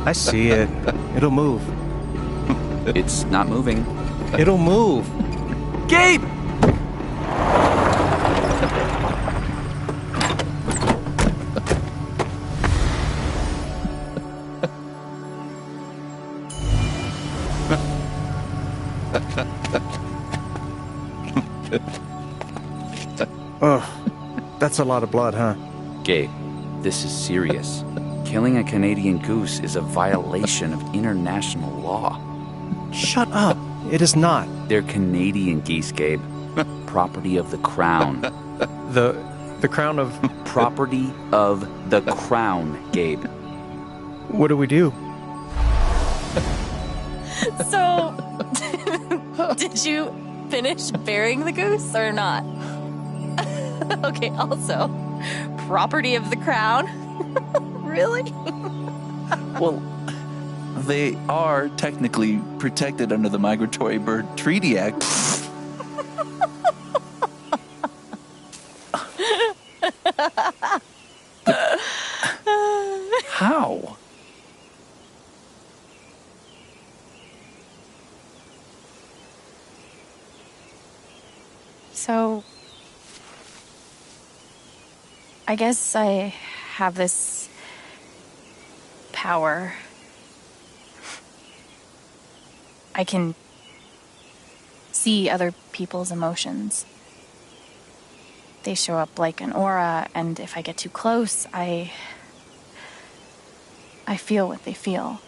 I see it. It'll move. It's not moving. It'll move. Gabe! Oh, that's a lot of blood, huh? Gabe, this is serious. Killing a Canadian goose is a violation of international law. Shut up. It is not. They're Canadian geese, Gabe. Property of the Crown. The crown of... Property of the Crown, Gabe. What do we do? So, did you finish burying the goose or not? Okay, also, property of the Crown? Really? Well, they are technically protected under the Migratory Bird Treaty Act. How? So, I guess I have this power. I can see other people's emotions. They show up like an aura, and if I get too close, I feel what they feel.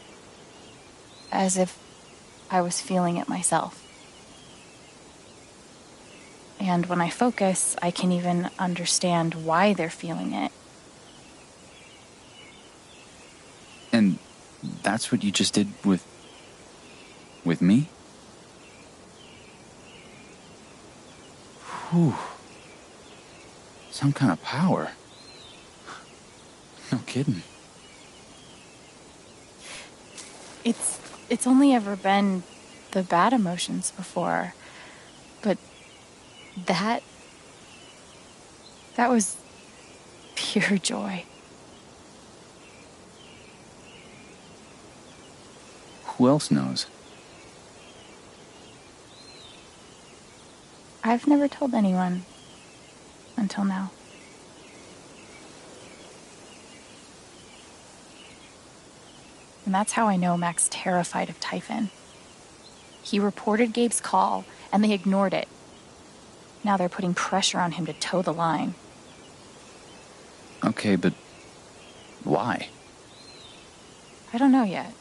As if I was feeling it myself. And when I focus, I can even understand why they're feeling it. And that's what you just did with me? Whew. Some kind of power. No kidding. It's only ever been the bad emotions before. But that was pure joy. Who else knows? I've never told anyone until now. And that's how I know Mac's terrified of Typhon. He reported Gabe's call, and they ignored it. Now they're putting pressure on him to toe the line. Okay, but why? I don't know yet.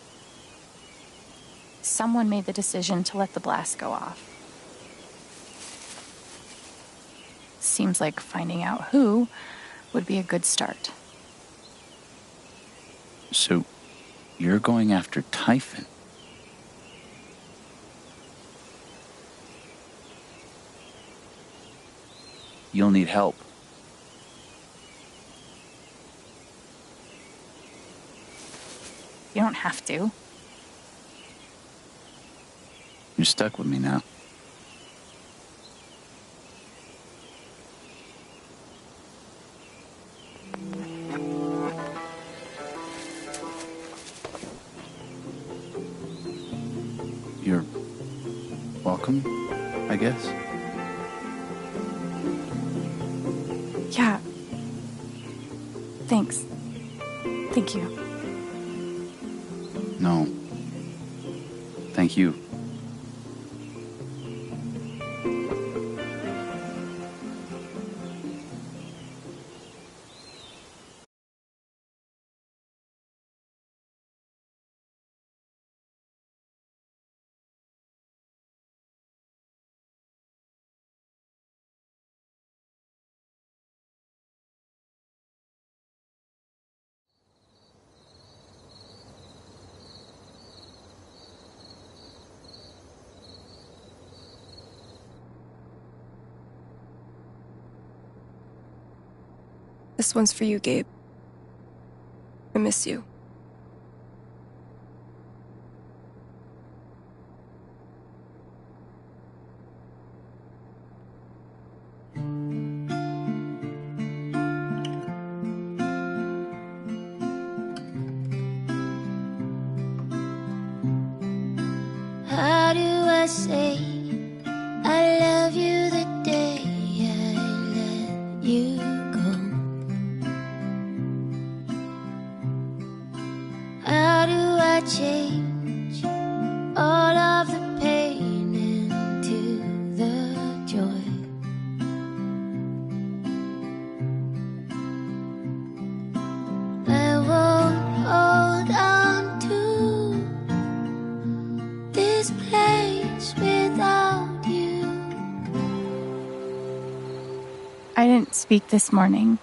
Someone made the decision to let the blast go off. Seems like finding out who would be a good start. So, you're going after Typhon? You'll need help. You don't have to. You're stuck with me now. You're welcome, I guess. Yeah. Thanks. Thank you. No. Thank you. This one's for you, Gabe. I miss you. How do I say I love you the day I let you go? How do I change all of the pain into the joy? I won't hold on to this place without you. I didn't speak this morning.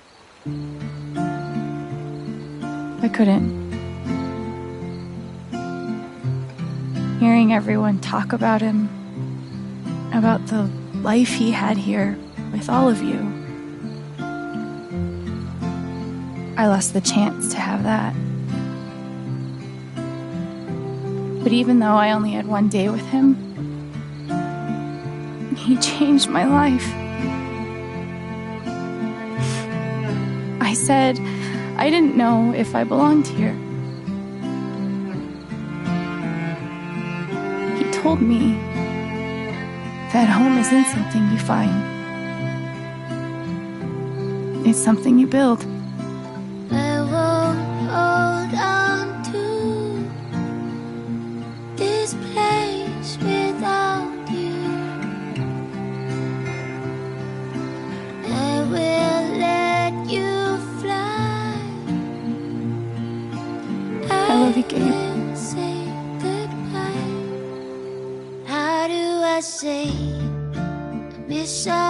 I couldn't. Hearing everyone talk about him, about the life he had here with all of you, I lost the chance to have that. But even though I only had one day with him, he changed my life. I said I didn't know if I belonged here. He told me that home isn't something you find. It's something you build. I won't hold on to this place without you. I will let you fly. I love you, Gabe. will say goodbye. How do I say I miss all